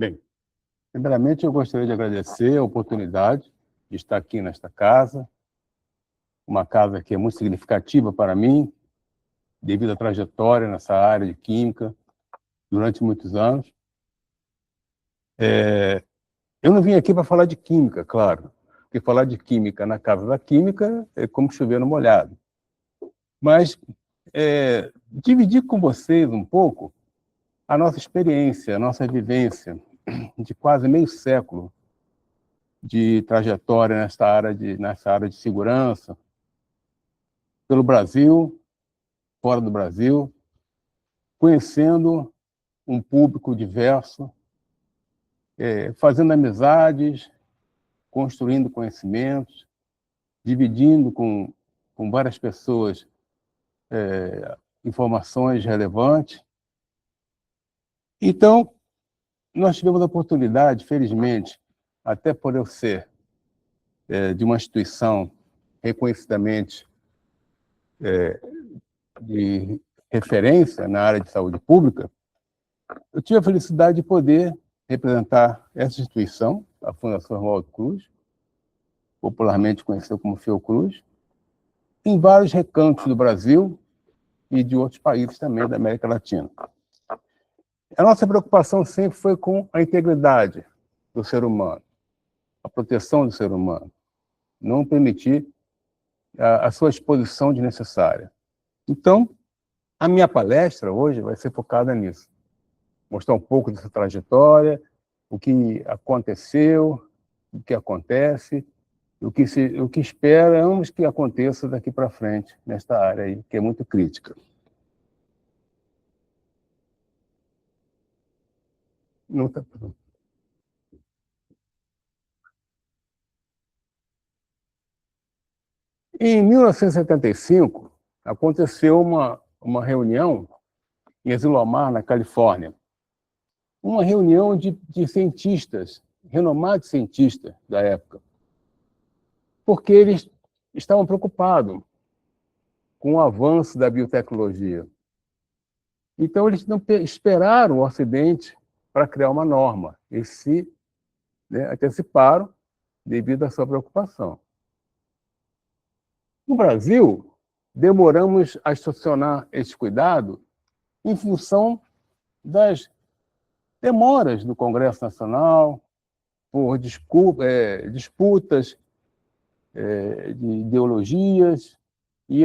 Bem, primeiramente eu gostaria de agradecer a oportunidade de estar aqui nesta casa, uma casa que é muito significativa para mim, devido à trajetória nessa área de química durante muitos anos. Eu não vim aqui para falar de química, claro, porque falar de química na Casa da Química é como chover no molhado. Mas dividir com vocês um pouco a nossa experiência, a nossa vivência de quase meio século de trajetória nessa área de segurança, pelo Brasil, fora do Brasil, conhecendo um público diverso, fazendo amizades, construindo conhecimentos, dividindo com várias pessoas informações relevantes. Então, nós tivemos a oportunidade, felizmente, até por eu ser de uma instituição reconhecidamente de referência na área de saúde pública, eu tive a felicidade de poder representar essa instituição, a Fundação Oswaldo Cruz, popularmente conhecida como Fiocruz, em vários recantos do Brasil e de outros países também da América Latina. A nossa preocupação sempre foi com a integridade do ser humano, a proteção do ser humano, não permitir a sua exposição desnecessária. Então, a minha palestra hoje vai ser focada nisso. Mostrar um pouco dessa trajetória, o que aconteceu, o que acontece, o que esperamos que aconteça daqui para frente nesta área aí, que é muito crítica. Não tá... Em 1975, aconteceu uma reunião em Asilomar, na Califórnia. Uma reunião de cientistas, renomados cientistas da época, porque eles estavam preocupados com o avanço da biotecnologia. Então, eles não esperaram o Ocidente para criar uma norma. Eles se anteciparam devido à sua preocupação. No Brasil, demoramos a estacionar esse cuidado em função das demoras do Congresso Nacional, por disputas de ideologias, e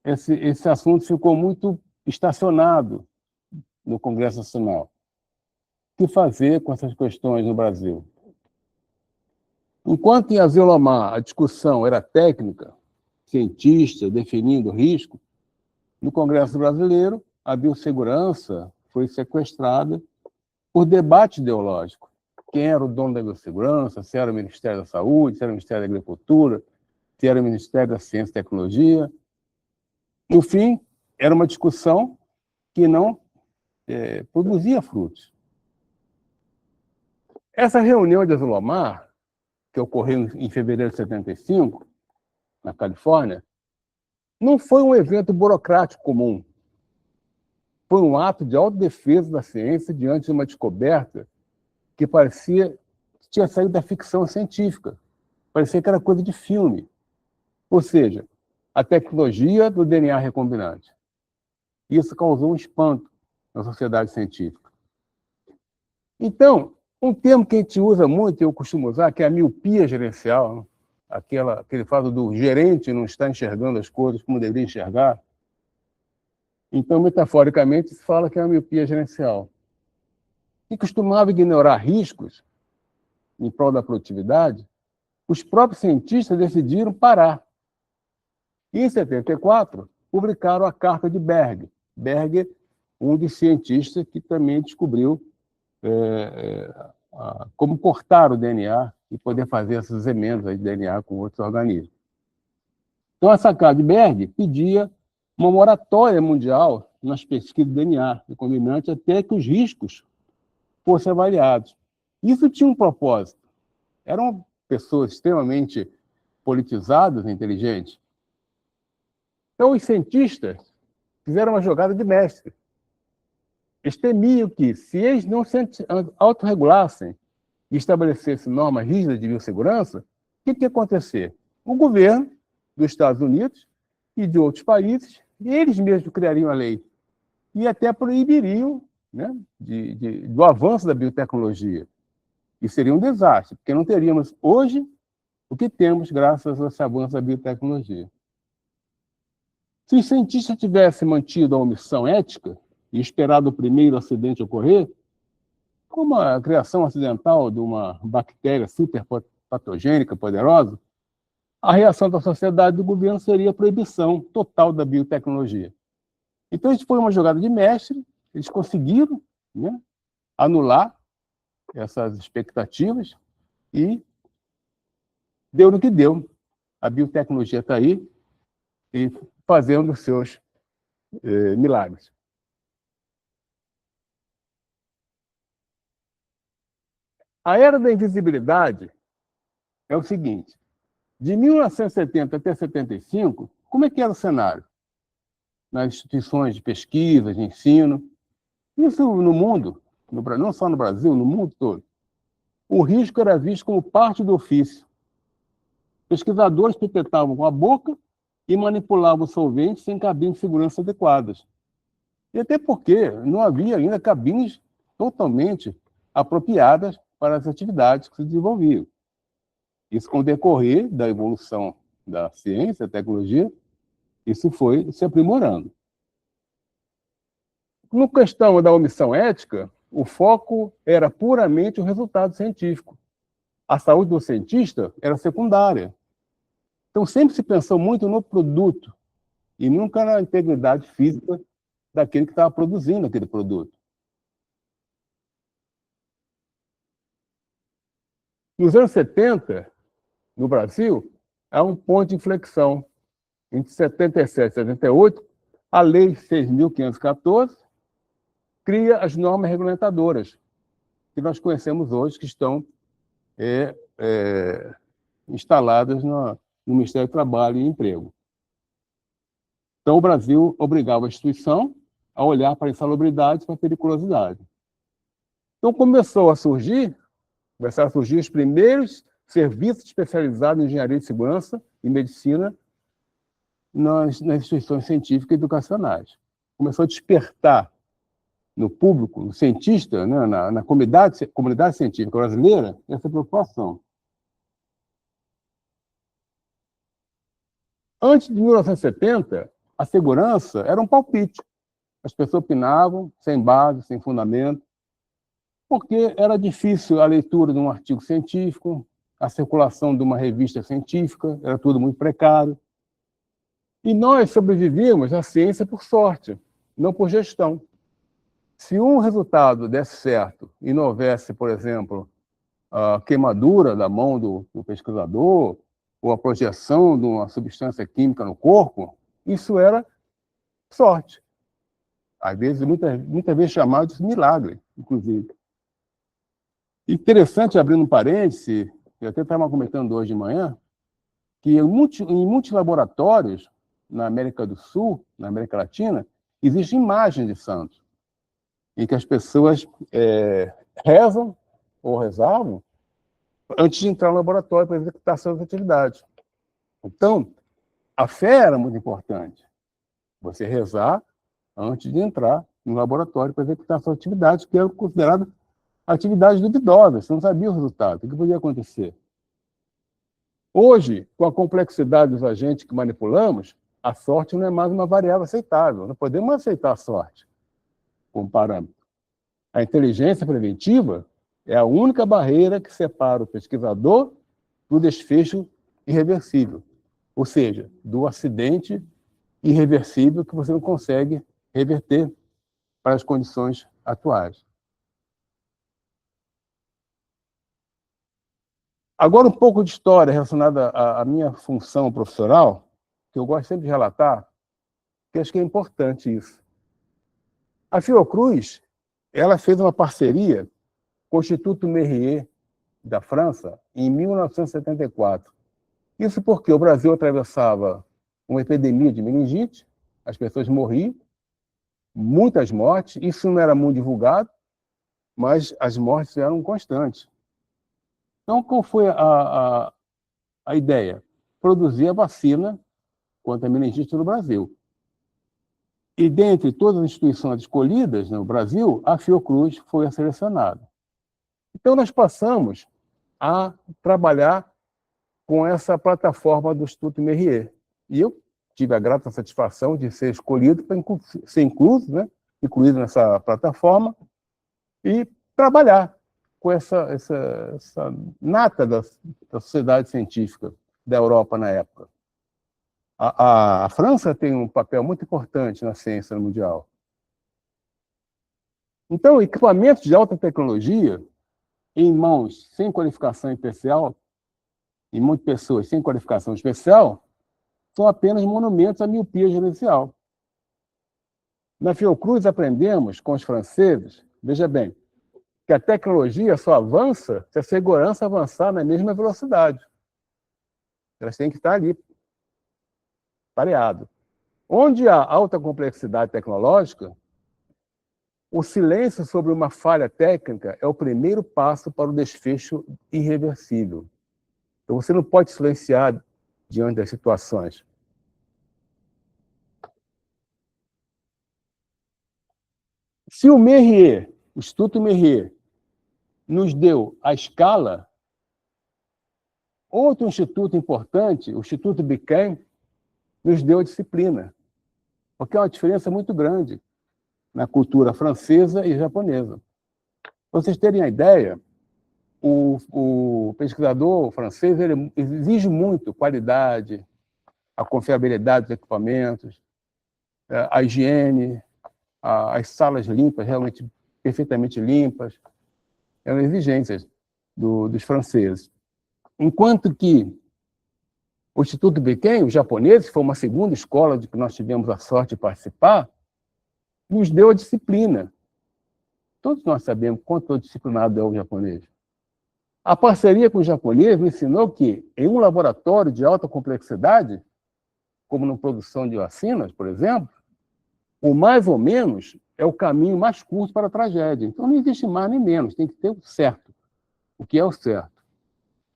esse assunto ficou muito estacionado no Congresso Nacional. O que fazer com essas questões no Brasil? Enquanto em Asilomar a discussão era técnica, cientista definindo risco, no Congresso Brasileiro a biossegurança foi sequestrada por debate ideológico. Quem era o dono da biossegurança, se era o Ministério da Saúde, se era o Ministério da Agricultura, se era o Ministério da Ciência e Tecnologia. No fim, era uma discussão que não produzia frutos. Essa reunião de Asilomar, que ocorreu em fevereiro de 75, na Califórnia, não foi um evento burocrático comum. Foi um ato de autodefesa da ciência diante de uma descoberta que parecia que tinha saído da ficção científica. Parecia que era coisa de filme. Ou seja, a tecnologia do DNA recombinante. Isso causou um espanto na sociedade científica. Então, um termo que a gente usa muito, eu costumo usar, que é a miopia gerencial, aquele fato do gerente não estar enxergando as coisas como deveria enxergar. Então, metaforicamente, se fala que é a miopia gerencial. E costumava ignorar riscos em prol da produtividade, os próprios cientistas decidiram parar. E, em 74, publicaram a Carta de Berg. Berg, um dos cientistas que também descobriu como cortar o DNA e poder fazer essas emendas de DNA com outros organismos. Então, essa Carta de Berg pedia uma moratória mundial nas pesquisas de DNA recombinante até que os riscos fossem avaliados. Isso tinha um propósito. Eram pessoas extremamente politizadas e inteligentes. Então, os cientistas fizeram uma jogada de mestre. Eles temiam que, se eles não se autorregulassem e estabelecessem normas rígidas de biossegurança, o que ia acontecer? O governo dos Estados Unidos e de outros países, eles mesmos criariam a lei e até proibiriam, né, do avanço da biotecnologia. E seria um desastre, porque não teríamos hoje o que temos graças a esse avanço da biotecnologia. Se os cientistas tivessem mantido a omissão ética e esperado o primeiro acidente ocorrer, como a criação acidental de uma bactéria superpatogênica poderosa, a reação da sociedade e do governo seria a proibição total da biotecnologia. Então, isso foi uma jogada de mestre, eles conseguiram, né, anular essas expectativas e deu no que deu. A biotecnologia está aí e fazendo os seus milagres. A era da invisibilidade é o seguinte: de 1970 até 75, como é que era o cenário? Nas instituições de pesquisa, de ensino, isso no mundo, não só no Brasil, no mundo todo. O risco era visto como parte do ofício. Pesquisadores pipetavam com a boca e manipulavam solventes sem cabines de segurança adequadas. E até porque não havia ainda cabines totalmente apropriadas para as atividades que se desenvolviam. Isso, com o decorrer da evolução da ciência, da tecnologia, isso foi se aprimorando. No questão da omissão ética, o foco era puramente o resultado científico. A saúde do cientista era secundária. Então, sempre se pensou muito no produto e nunca na integridade física daquele que estava produzindo aquele produto. Nos anos 70, no Brasil, há um ponto de inflexão. Entre 77 e 78, a Lei 6.514 cria as normas regulamentadoras que nós conhecemos hoje, que estão instaladas no Ministério do Trabalho e Emprego. Então, o Brasil obrigava a instituição a olhar para a insalubridade e para a periculosidade. Então, começaram a surgir os primeiros serviços especializados em engenharia de segurança e medicina nas instituições científicas e educacionais. Começou a despertar no público, no cientista, né, na comunidade científica brasileira, essa preocupação. Antes de 1970, a segurança era um palpite. As pessoas opinavam sem base, sem fundamento, porque era difícil a leitura de um artigo científico, a circulação de uma revista científica, era tudo muito precário. E nós sobrevivíamos à ciência por sorte, não por gestão. Se um resultado desse certo e não houvesse, por exemplo, a queimadura da mão do pesquisador ou a projeção de uma substância química no corpo, isso era sorte. Às vezes, muitas vezes chamado de milagre, inclusive. Interessante, abrindo um parêntese, eu até estava comentando hoje de manhã, que em muitos laboratórios na América do Sul, na América Latina, existem imagens de santos, em que as pessoas rezam ou rezavam antes de entrar no laboratório para executar suas atividades. Então, a fé era muito importante. Você rezar antes de entrar no laboratório para executar suas atividades, que eram consideradas atividades duvidosas, você não sabia o resultado, o que podia acontecer. Hoje, com a complexidade dos agentes que manipulamos, a sorte não é mais uma variável aceitável. Não podemos aceitar a sorte como parâmetro. A inteligência preventiva é a única barreira que separa o pesquisador do desfecho irreversível, ou seja, do acidente irreversível que você não consegue reverter para as condições atuais. Agora, um pouco de história relacionada à minha função profissional, que eu gosto sempre de relatar, que acho que é importante isso. A Fiocruz, ela fez uma parceria com o Instituto Mérieux da França em 1974. Isso porque o Brasil atravessava uma epidemia de meningite, as pessoas morriam, muitas mortes. Isso não era muito divulgado, mas as mortes eram constantes. Então, qual foi a ideia? Produzir a vacina contra a meningite no Brasil. E dentre todas as instituições escolhidas no Brasil, a Fiocruz foi a selecionada. Então, nós passamos a trabalhar com essa plataforma do Instituto Merrier. E eu tive a grata satisfação de ser escolhido para ser incluso, né, incluído nessa plataforma e trabalhar com essa nata da sociedade científica da Europa na época. A França tem um papel muito importante na ciência mundial. Então, equipamentos de alta tecnologia em mãos sem qualificação especial, e muitas pessoas sem qualificação especial, são apenas monumentos à miopia gerencial. Na Fiocruz aprendemos com os franceses, veja bem, que a tecnologia só avança se a segurança avançar na mesma velocidade. Elas têm que estar ali, pareado. Onde há alta complexidade tecnológica, o silêncio sobre uma falha técnica é o primeiro passo para o desfecho irreversível. Então, você não pode silenciar diante das situações. Se o Merrier, o Instituto Merrier, nos deu a escala, outro instituto importante, o Instituto Biquet, nos deu a disciplina, porque é uma diferença muito grande na cultura francesa e japonesa. Para vocês terem a ideia, o pesquisador francês ele exige muito qualidade, a confiabilidade dos equipamentos, a higiene, as salas limpas, realmente perfeitamente limpas, eram exigências dos franceses. Enquanto que o Instituto Biquet, os japoneses, foi uma segunda escola de que nós tivemos a sorte de participar, nos deu a disciplina. Todos nós sabemos quanto disciplinado é o japonês. A parceria com o japonês me ensinou que, em um laboratório de alta complexidade, como na produção de vacinas, por exemplo, o mais ou menos é o caminho mais curto para a tragédia. Então, não existe mais nem menos, tem que ter o certo, o que é o certo.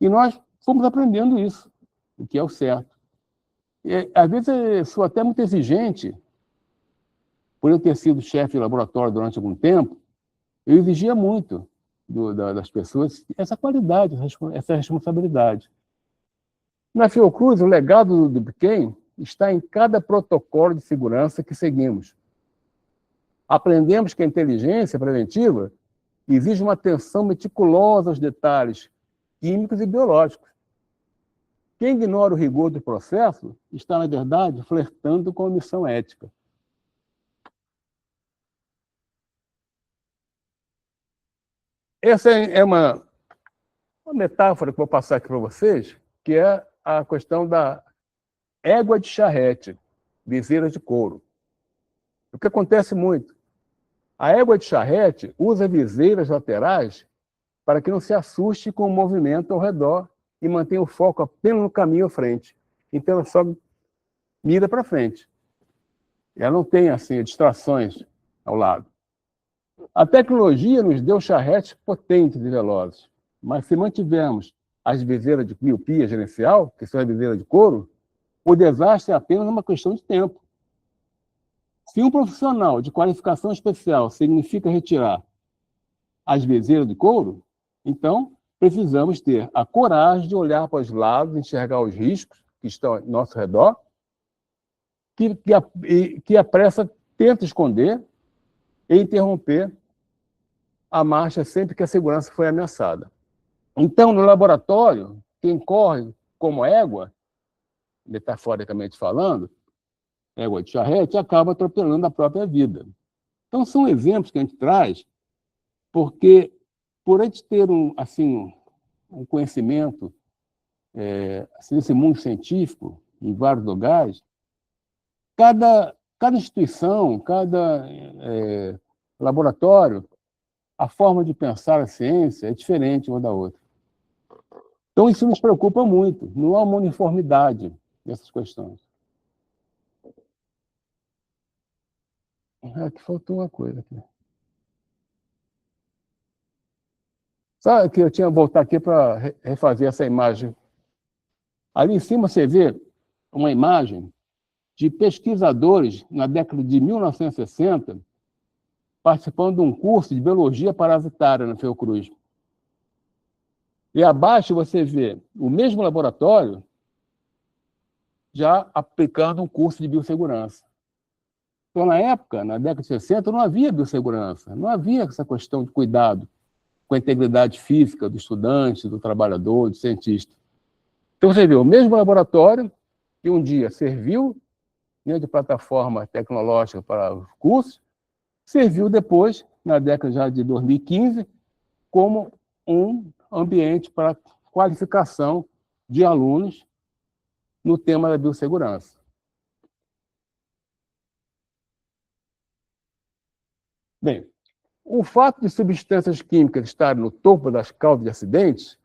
E nós fomos aprendendo isso, o que é o certo. E, às vezes, eu sou até muito exigente, por eu ter sido chefe de laboratório durante algum tempo, eu exigia muito das pessoas essa qualidade, essa responsabilidade. Na Fiocruz, o legado do Biquet está em cada protocolo de segurança que seguimos. Aprendemos que a inteligência preventiva exige uma atenção meticulosa aos detalhes químicos e biológicos. Quem ignora o rigor do processo está, na verdade, flertando com a missão ética. Essa é uma metáfora que vou passar aqui para vocês, que é a questão da égua de charrete, viseira de couro. O que acontece muito? A égua de charrete usa viseiras laterais para que não se assuste com o movimento ao redor e mantenha o foco apenas no caminho à frente. Então, ela só mira para frente. Ela não tem, assim, distrações ao lado. A tecnologia nos deu charretes potentes e velozes, mas se mantivermos as viseiras de miopia gerencial, que são as viseiras de couro, o desastre é apenas uma questão de tempo. Se um profissional de qualificação especial significa retirar as viseiras de couro, então precisamos ter a coragem de olhar para os lados, enxergar os riscos que estão ao nosso redor, que a pressa tenta esconder e interromper a marcha sempre que a segurança foi ameaçada. Então, no laboratório, quem corre como égua, metaforicamente falando, égua de charrete, acaba atropelando a própria vida. Então, são exemplos que a gente traz, porque por a gente ter um conhecimento desse mundo científico, em vários lugares, cada instituição, cada laboratório, a forma de pensar a ciência é diferente uma da outra. Então, isso nos preocupa muito. Não há uma uniformidade nessas questões. Aqui faltou uma coisa. Aqui. Sabe que eu tinha que voltar aqui para refazer essa imagem. Ali em cima você vê uma imagem de pesquisadores na década de 1960 participando de um curso de biologia parasitária na Fiocruz. E abaixo você vê o mesmo laboratório já aplicando um curso de biossegurança. Então, na época, na década de 60, não havia biossegurança, não havia essa questão de cuidado com a integridade física do estudante, do trabalhador, do cientista. Então, você vê o mesmo laboratório que um dia serviu, né, de plataforma tecnológica para os cursos, serviu depois, na década já de 2015, como um ambiente para qualificação de alunos no tema da biossegurança. Bem, o fato de substâncias químicas estarem no topo das causas de acidentes,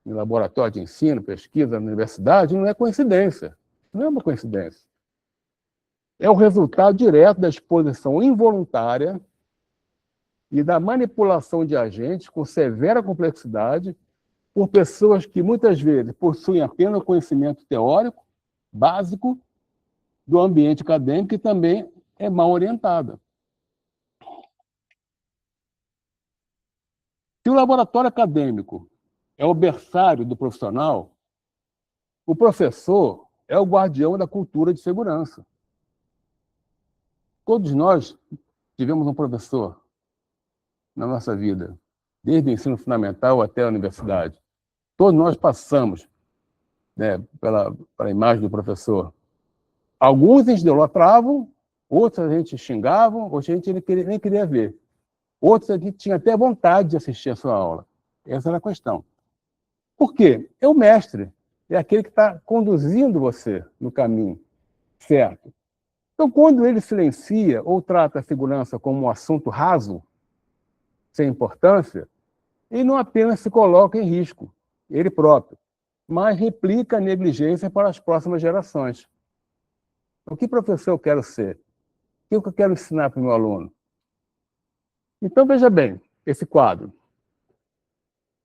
em laboratório de ensino, pesquisa na universidade, não é coincidência. Não é uma coincidência. É o resultado direto da exposição involuntária e da manipulação de agentes com severa complexidade por pessoas que muitas vezes possuem apenas conhecimento teórico, básico, do ambiente acadêmico e também é mal orientada. Se o laboratório acadêmico é o berçário do profissional, o professor é o guardião da cultura de segurança. Todos nós tivemos um professor na nossa vida, desde o ensino fundamental até a universidade. Todos nós passamos, né, pela imagem do professor. Alguns a gente idolatravam, outros a gente xingavam, outros a gente nem queria ver. Outros a gente tinha até vontade de assistir a sua aula. Essa era a questão. Por quê? É o mestre, é aquele que está conduzindo você no caminho certo. Então, quando ele silencia ou trata a segurança como um assunto raso, sem importância, ele não apenas se coloca em risco, ele próprio, mas replica a negligência para as próximas gerações. O que professor eu quero ser? O que eu quero ensinar para o meu aluno? Então, veja bem, esse quadro.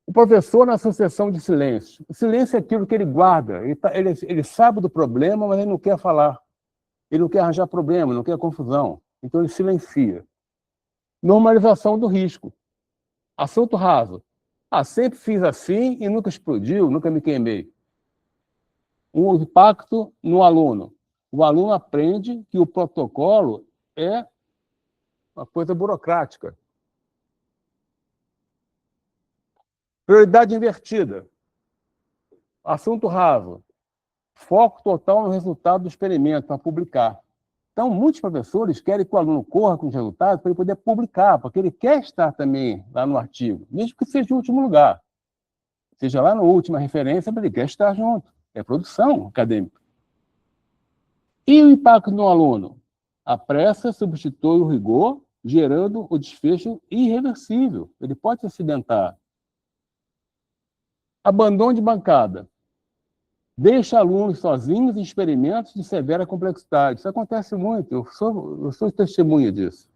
O professor na sucessão de silêncio. O silêncio é aquilo que ele guarda. Ele sabe do problema, mas ele não quer falar. Ele não quer arranjar problema, não quer confusão. Então, ele silencia. Normalização do risco. Assunto raso. Sempre fiz assim e nunca explodiu, nunca me queimei. Um impacto no aluno. O aluno aprende que o protocolo é uma coisa burocrática. Prioridade invertida. Assunto raso. Foco total no resultado do experimento, para publicar. Então, muitos professores querem que o aluno corra com os resultados para ele poder publicar, porque ele quer estar também lá no artigo, mesmo que seja o último lugar. Seja lá na última referência, mas ele quer estar junto. É produção acadêmica. E o impacto no aluno? A pressa substitui o rigor, gerando o desfecho irreversível. Ele pode se acidentar. Abandono de bancada. Deixa alunos sozinhos em experimentos de severa complexidade. Isso acontece muito, eu sou testemunha disso.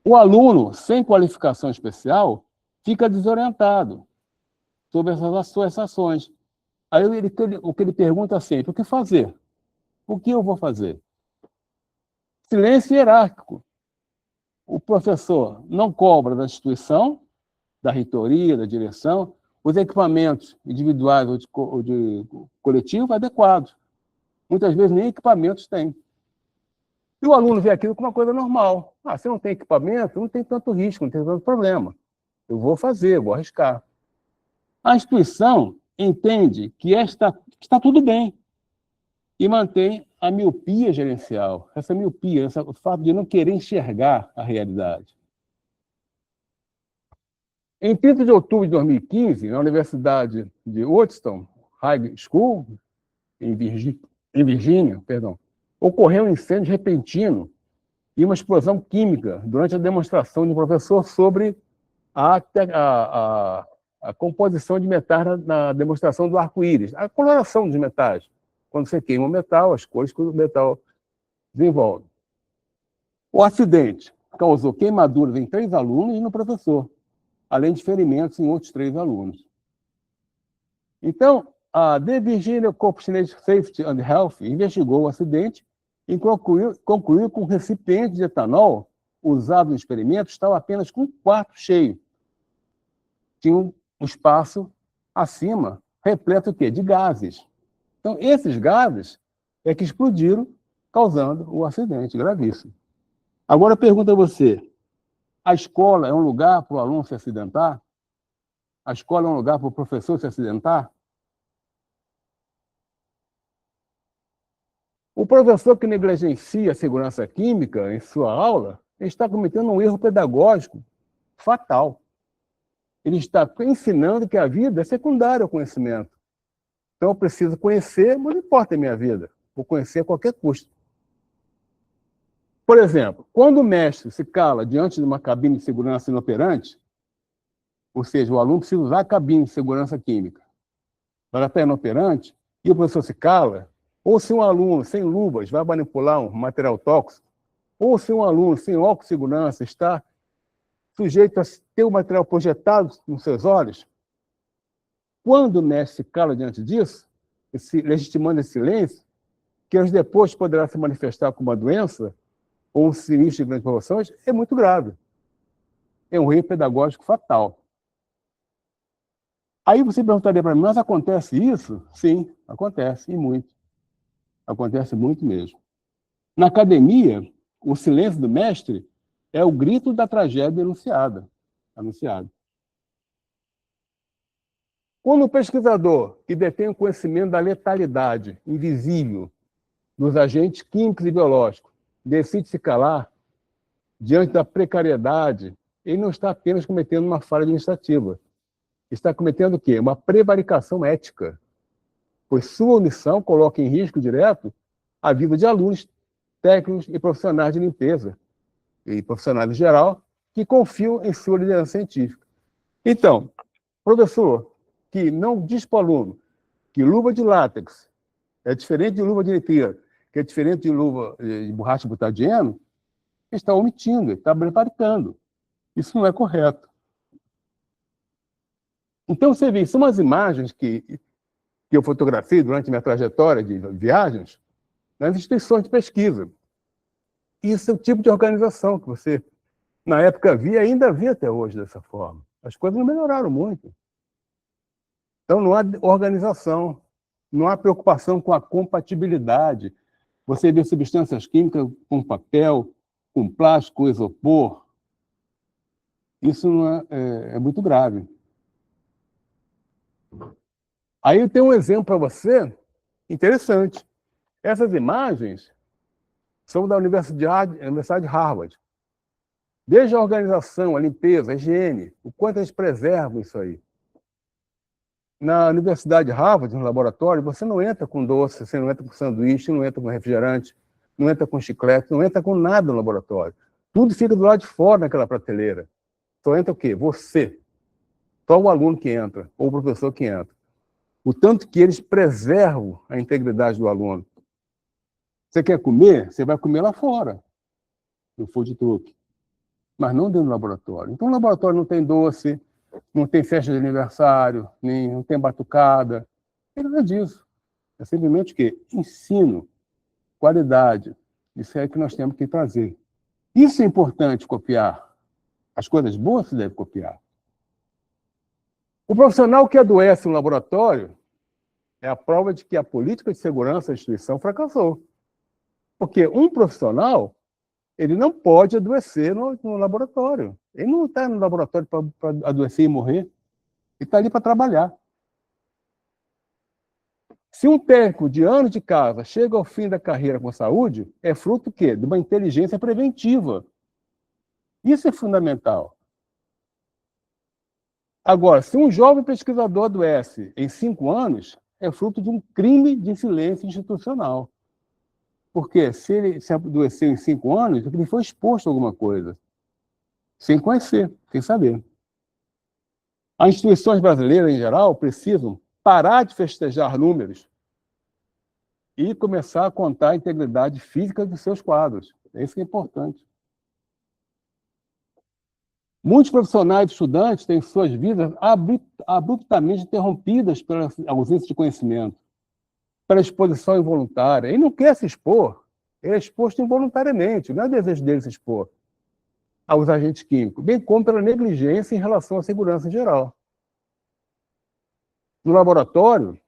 O aluno, sem qualificação especial, fica desorientado sobre essas ações. Aí o que ele pergunta sempre, o que fazer? O que eu vou fazer? Silêncio hierárquico. O professor não cobra da instituição, da reitoria, da direção, os equipamentos individuais ou de coletivo adequados. Muitas vezes nem equipamentos tem. E o aluno vê aquilo como uma coisa normal. Se não tem equipamento, não tem tanto risco, não tem tanto problema. Eu vou fazer, vou arriscar. A instituição entende que está tudo bem e mantém a miopia gerencial. Essa miopia, o fato de não querer enxergar a realidade. Em 30 de outubro de 2015, na Universidade de Wheaton High School, em Virgínia, ocorreu um incêndio repentino e uma explosão química durante a demonstração de um professor sobre a composição de metais na demonstração do arco-íris, a coloração dos metais. Quando você queima o metal, as cores que o metal desenvolve. O acidente causou queimaduras em 3 alunos e no professor, além de ferimentos em outros 3 alunos. Então, a The Virginia Corporation Safety and Health investigou o acidente e concluiu que o recipiente de etanol usado no experimento estava apenas com um quarto cheio. Tinha um espaço acima, repleto o quê? De gases. Então, esses gases é que explodiram, causando o acidente gravíssimo. Agora, eu pergunto a você, a escola é um lugar para o aluno se acidentar? A escola é um lugar para o professor se acidentar? O professor que negligencia a segurança química em sua aula está cometendo um erro pedagógico fatal. Ele está ensinando que a vida é secundária ao conhecimento. Então, eu preciso conhecer, mas não importa a minha vida. Vou conhecer a qualquer custo. Por exemplo, quando o mestre se cala diante de uma cabine de segurança inoperante, ou seja, o aluno precisa usar a cabine de segurança química, ela está inoperante, e o professor se cala, ou se um aluno sem luvas vai manipular um material tóxico, ou se um aluno sem óculos de segurança está sujeito a ter o material projetado nos seus olhos, quando o mestre se cala diante disso, legitimando esse silêncio, que anos depois poderá se manifestar como uma doença, ou um sinistro de grandes proporções, é muito grave. É um erro pedagógico fatal. Aí você perguntaria para mim, mas acontece isso? Sim, acontece, e muito. Acontece muito mesmo. Na academia, o silêncio do mestre é o grito da tragédia anunciada. Quando o pesquisador que detém o conhecimento da letalidade invisível dos agentes químicos e biológicos decide se calar diante da precariedade, ele não está apenas cometendo uma falha administrativa. Está cometendo o quê? Uma prevaricação ética, pois sua omissão coloca em risco direto a vida de alunos, técnicos e profissionais de limpeza, e profissionais em geral, que confiam em sua liderança científica. Então, professor que não diz para o aluno que luva de látex é diferente de luva de nitrilo, que é diferente de luva de borracha butadieno, está omitindo, está prevaricando. Isso não é correto. Então, você vê, são umas imagens que eu fotografei durante minha trajetória de viagens nas instituições de pesquisa. Isso é o tipo de organização que você, na época, via e ainda vê até hoje dessa forma. As coisas não melhoraram muito. Então, não há organização, não há preocupação com a compatibilidade. Você vê substâncias químicas com papel, com plástico, isopor. Isso não é muito grave. Aí eu tenho um exemplo para você interessante. Essas imagens são da Universidade de Harvard. Veja a organização, a limpeza, a higiene, o quanto eles preservam isso aí. Na Universidade de Harvard, no laboratório, você não entra com doce, você não entra com sanduíche, não entra com refrigerante, não entra com chiclete, não entra com nada no laboratório. Tudo fica do lado de fora naquela prateleira. Só entra o quê? Você. Só o aluno que entra, ou o professor que entra. O tanto que eles preservam a integridade do aluno. Você quer comer? Você vai comer lá fora, no food truck. Mas não dentro do laboratório. Então, o laboratório não tem doce, não tem festa de aniversário, nem não tem batucada. Não tem nada disso. É simplesmente o quê? Ensino, qualidade. Isso é que nós temos que trazer. Isso é importante copiar. As coisas boas se deve copiar. O profissional que adoece no laboratório é a prova de que a política de segurança da instituição fracassou. Porque um profissional, ele não pode adoecer no laboratório. Ele não está no laboratório para adoecer e morrer. Ele está ali para trabalhar. Se um técnico de anos de casa chega ao fim da carreira com saúde, é fruto do quê? De uma inteligência preventiva. Isso é fundamental. Agora, se um jovem pesquisador adoece em 5 anos, é fruto de um crime de silêncio institucional. Porque se ele se adoeceu em 5 anos, é porque ele foi exposto a alguma coisa, sem conhecer, sem saber. As instituições brasileiras, em geral, precisam parar de festejar números e começar a contar a integridade física dos seus quadros. Isso que é importante. Muitos profissionais e estudantes têm suas vidas abruptamente interrompidas pela ausência de conhecimento, pela exposição involuntária. Ele não quer se expor, ele é exposto involuntariamente, não é desejo dele se expor aos agentes químicos, bem como pela negligência em relação à segurança em geral. No laboratório,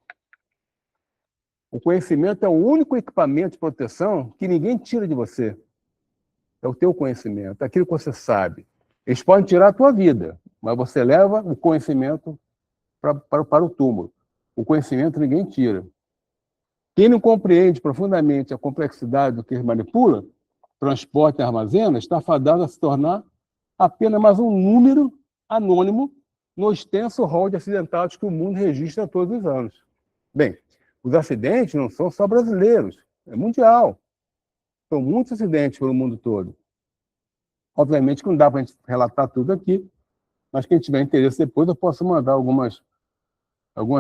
o conhecimento é o único equipamento de proteção que ninguém tira de você. É o teu conhecimento, aquilo que você sabe. Eles podem tirar a tua vida, mas você leva o conhecimento para o túmulo. O conhecimento ninguém tira. Quem não compreende profundamente a complexidade do que manipula, transporta e armazena, está fadado a se tornar apenas mais um número anônimo no extenso rol de acidentados que o mundo registra todos os anos. Bem, os acidentes não são só brasileiros, é mundial. São muitos acidentes pelo mundo todo. Obviamente que não dá para a gente relatar tudo aqui, mas quem tiver interesse depois eu posso mandar algumas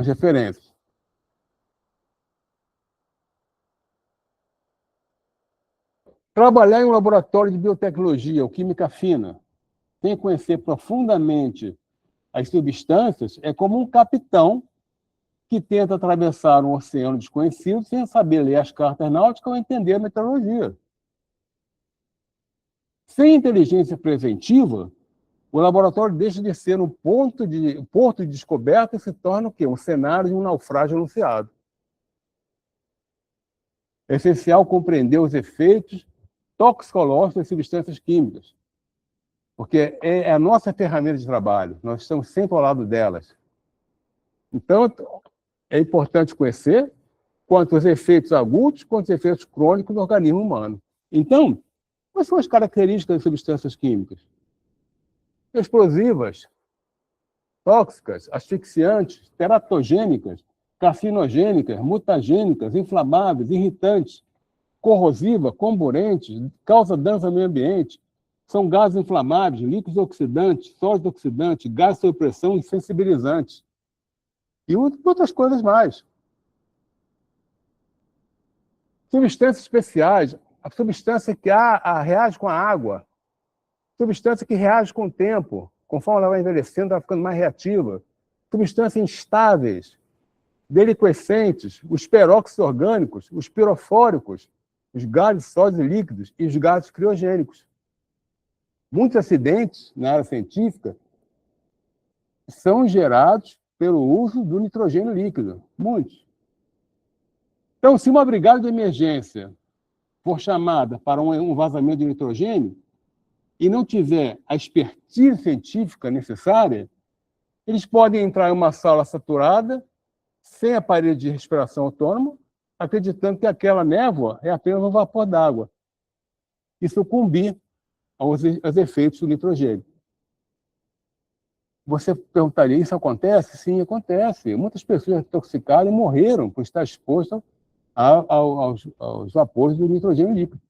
referências. Trabalhar em um laboratório de biotecnologia ou química fina, sem conhecer profundamente as substâncias, é como um capitão que tenta atravessar um oceano desconhecido sem saber ler as cartas náuticas ou entender a meteorologia. Sem inteligência preventiva, o laboratório deixa de ser um porto de descoberta e se torna o quê? Um cenário de um naufrágio anunciado. É essencial compreender os efeitos toxicológicos das substâncias químicas, porque é a nossa ferramenta de trabalho, nós estamos sempre ao lado delas. Então, é importante conhecer quanto os efeitos agudos, quanto os efeitos crônicos do organismo humano. Então, quais são as características das substâncias químicas? Explosivas, tóxicas, asfixiantes, teratogênicas, carcinogênicas, mutagênicas, inflamáveis, irritantes, corrosiva, comburentes, causa danos ao meio ambiente, são gases inflamáveis, líquidos oxidantes, sólidos oxidantes, gases sob pressão e sensibilizantes. E outras coisas mais. Substâncias especiais, a substância que reage com a água, substância que reage com o tempo, conforme ela vai envelhecendo, ela vai ficando mais reativa. Substâncias instáveis, deliquescentes, os peróxidos orgânicos, os pirofóricos, os gases sólidos e líquidos e os gases criogênicos. Muitos acidentes na área científica são gerados pelo uso do nitrogênio líquido. Muitos. Então, se uma brigada de emergência for chamada para um vazamento de nitrogênio e não tiver a expertise científica necessária, eles podem entrar em uma sala saturada, sem aparelho de respiração autônomo, acreditando que aquela névoa é apenas um vapor d'água e sucumbir aos efeitos do nitrogênio. Você perguntaria, isso acontece? Sim, acontece. Muitas pessoas intoxicadas morreram por estar expostas aos vapores do nitrogênio líquido.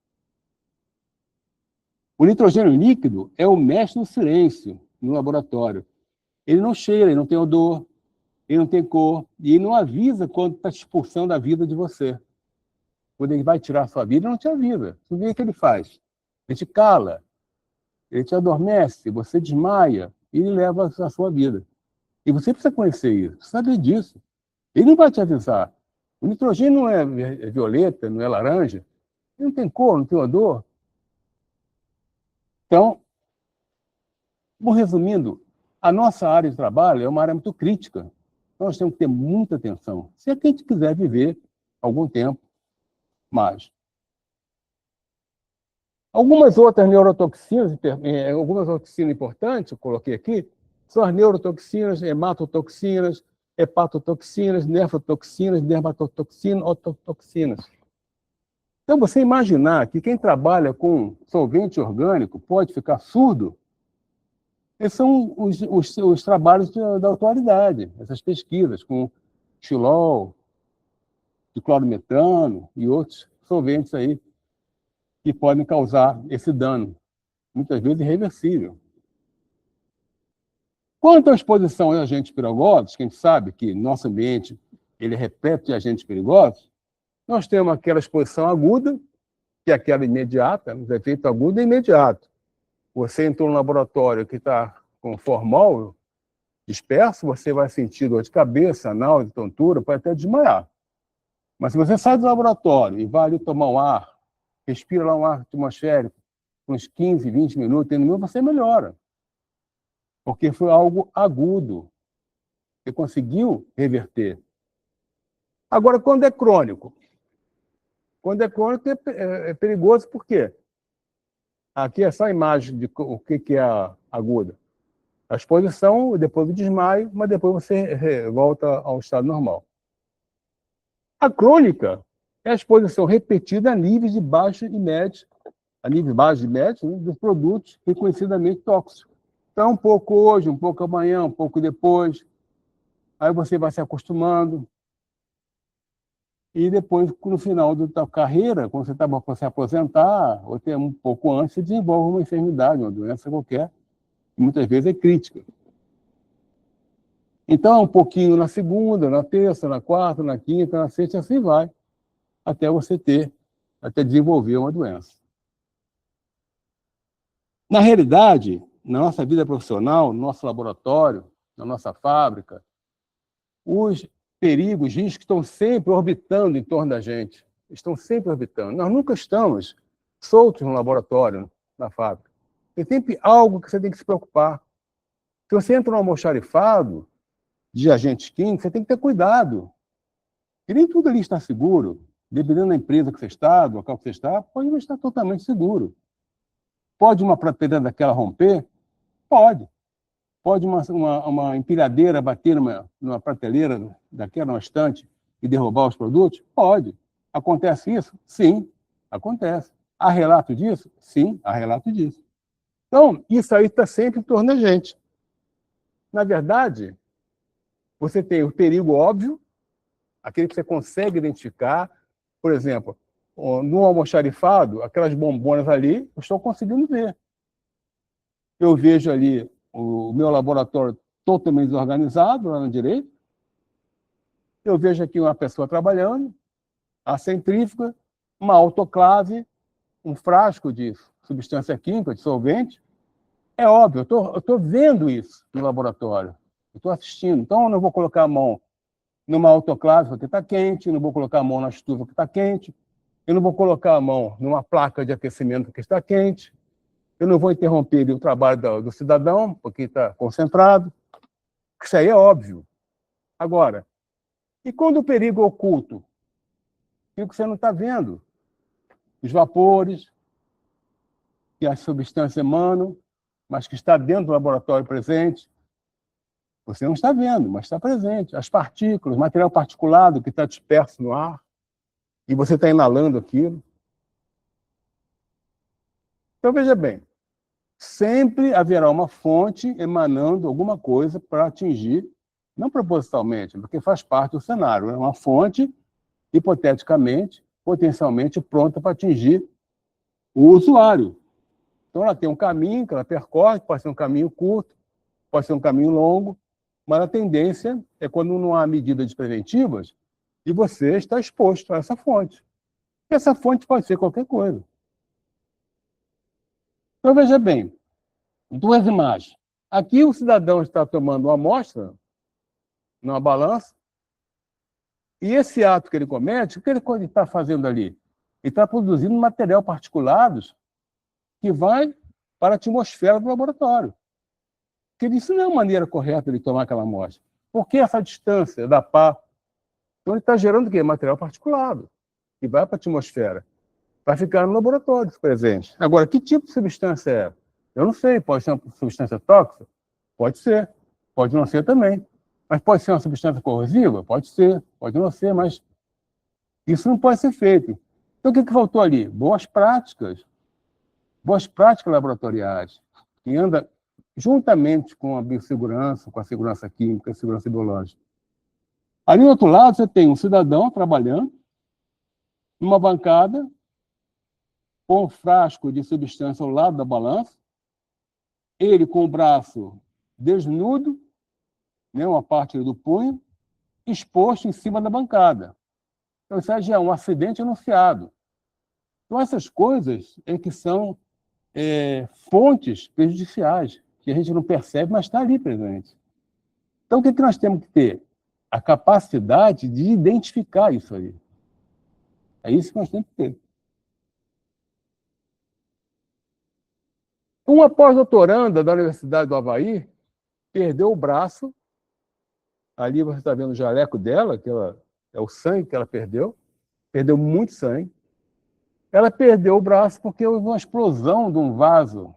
O nitrogênio líquido é o mestre do silêncio no laboratório. Ele não cheira, ele não tem odor, ele não tem cor, e ele não avisa quando está expulsando a vida de você. Quando ele vai tirar a sua vida, ele não te avisa. O que ele faz? Ele te cala, ele te adormece, você desmaia, e ele leva a sua vida. E você precisa conhecer isso, precisa saber disso. Ele não vai te avisar. O nitrogênio não é violeta, não é laranja, ele não tem cor, não tem odor. Então, resumindo, a nossa área de trabalho é uma área muito crítica. Nós temos que ter muita atenção, se a gente quiser viver algum tempo mais. Algumas outras neurotoxinas, algumas toxinas importantes, eu coloquei aqui, são as neurotoxinas, hematotoxinas, hepatotoxinas, nefrotoxinas, dermatotoxinas, ototoxinas. Então, você imaginar que quem trabalha com solvente orgânico pode ficar surdo, esses são os trabalhos da atualidade, essas pesquisas com xilol, diclorometano e outros solventes aí que podem causar esse dano, muitas vezes irreversível. Quanto à exposição a agentes perigosos, que a gente sabe que nosso ambiente ele é repleto de agentes perigosos, nós temos aquela exposição aguda, que é aquela imediata, os efeitos agudos e imediatos. você entrou no laboratório que está com formol disperso, você vai sentir dor de cabeça, náusea, tontura, pode até desmaiar. Mas se você sai do laboratório e vai ali tomar um ar, respira lá um ar atmosférico, uns 15, 20 minutos, e no meu você melhora. Porque foi algo agudo. Você conseguiu reverter. Agora, quando é crônico? Quando é crônico é perigoso, por quê? Aqui é só a imagem de o que é a aguda. A exposição, depois do desmaio, mas depois você volta ao estado normal. A crônica é a exposição repetida a níveis de baixo e médio, a níveis baixos e médios, né, dos produtos reconhecidamente tóxicos. Então, um pouco hoje, um pouco amanhã, um pouco depois. Aí você vai se acostumando. E depois, no final da tua carreira, quando você está para se aposentar, ou até um pouco antes, você desenvolve uma enfermidade, uma doença qualquer, que muitas vezes é crítica. Então, um pouquinho na segunda, na terça, na quarta, na quinta, na sexta, assim vai, até você até desenvolver uma doença. Na realidade, na nossa vida profissional, no nosso laboratório, na nossa fábrica, os perigos, os riscos estão sempre orbitando em torno da gente. Estão sempre orbitando. Nós nunca estamos soltos no laboratório, na fábrica. Tem sempre algo que você tem que se preocupar. Se você entra num almoxarifado de agentes químicos, você tem que ter cuidado. E nem tudo ali está seguro. Dependendo da empresa que você está, do local que você está, pode não estar totalmente seguro. Pode uma prateleira daquela romper? Pode. Pode uma empilhadeira bater numa prateleira daquela, numa estante, e derrubar os produtos? Pode. Acontece isso? Sim, acontece. Há relato disso? Sim, há relato disso. Então, isso aí está sempre em torno da gente. Na verdade, você tem o perigo óbvio, aquele que você consegue identificar. Por exemplo, no almoxarifado, aquelas bombonas ali, eu estou conseguindo ver. Eu vejo ali o meu laboratório totalmente desorganizado, lá na direita. Eu vejo aqui uma pessoa trabalhando, a centrífuga, uma autoclave, um frasco de substância química, de solvente. É óbvio, eu estou vendo isso no laboratório. Eu estou assistindo. Então, eu não vou colocar a mão numa autoclave porque está quente, não vou colocar a mão na estufa porque está quente, eu não vou colocar a mão numa placa de aquecimento porque está quente, eu não vou interromper o trabalho do cidadão porque está concentrado. Isso aí é óbvio. Agora, e quando o perigo é oculto? O que você não está vendo? Os vapores que as substâncias emanam, mas que está dentro do laboratório presente. Você não está vendo, mas está presente. As partículas, material particulado que está disperso no ar, e você está inalando aquilo. Então, veja bem, sempre haverá uma fonte emanando alguma coisa para atingir, não propositalmente, porque faz parte do cenário, é uma fonte, hipoteticamente, potencialmente pronta para atingir o usuário. Então, ela tem um caminho que ela percorre, pode ser um caminho curto, pode ser um caminho longo, mas a tendência é quando não há medidas preventivas e você está exposto a essa fonte. E essa fonte pode ser qualquer coisa. Então, veja bem, duas imagens. Aqui o cidadão está tomando uma amostra numa balança e esse ato que ele comete, o que ele está fazendo ali? Ele está produzindo material particulados que vai para a atmosfera do laboratório. Porque isso não é uma maneira correta de tomar aquela amostra. Por que essa distância da pá? Então ele está gerando o quê? Material particulado, que vai para a atmosfera. Vai ficar no laboratório presente. Agora, que tipo de substância é? Eu não sei, pode ser uma substância tóxica? Pode ser. Pode não ser também. Mas pode ser uma substância corrosiva? Pode ser. Pode não ser, mas isso não pode ser feito. Então, o que faltou ali? Boas práticas laboratoriais, que anda juntamente com a biossegurança, com a segurança química, a segurança biológica. Ali do outro lado, você tem um cidadão trabalhando numa bancada com um frasco de substância ao lado da balança, ele com o braço desnudo, né, uma parte do punho, exposto em cima da bancada. Então, isso já é um acidente anunciado. Então, essas coisas é que são fontes prejudiciais, que a gente não percebe, mas está ali presente. Então, o que nós temos que ter? A capacidade de identificar isso aí. É isso que nós temos que ter. Uma pós-doutoranda da Universidade do Havaí perdeu o braço. Ali você está vendo o jaleco dela, que é o sangue que ela perdeu. Perdeu muito sangue. Ela perdeu o braço porque houve uma explosão de um vaso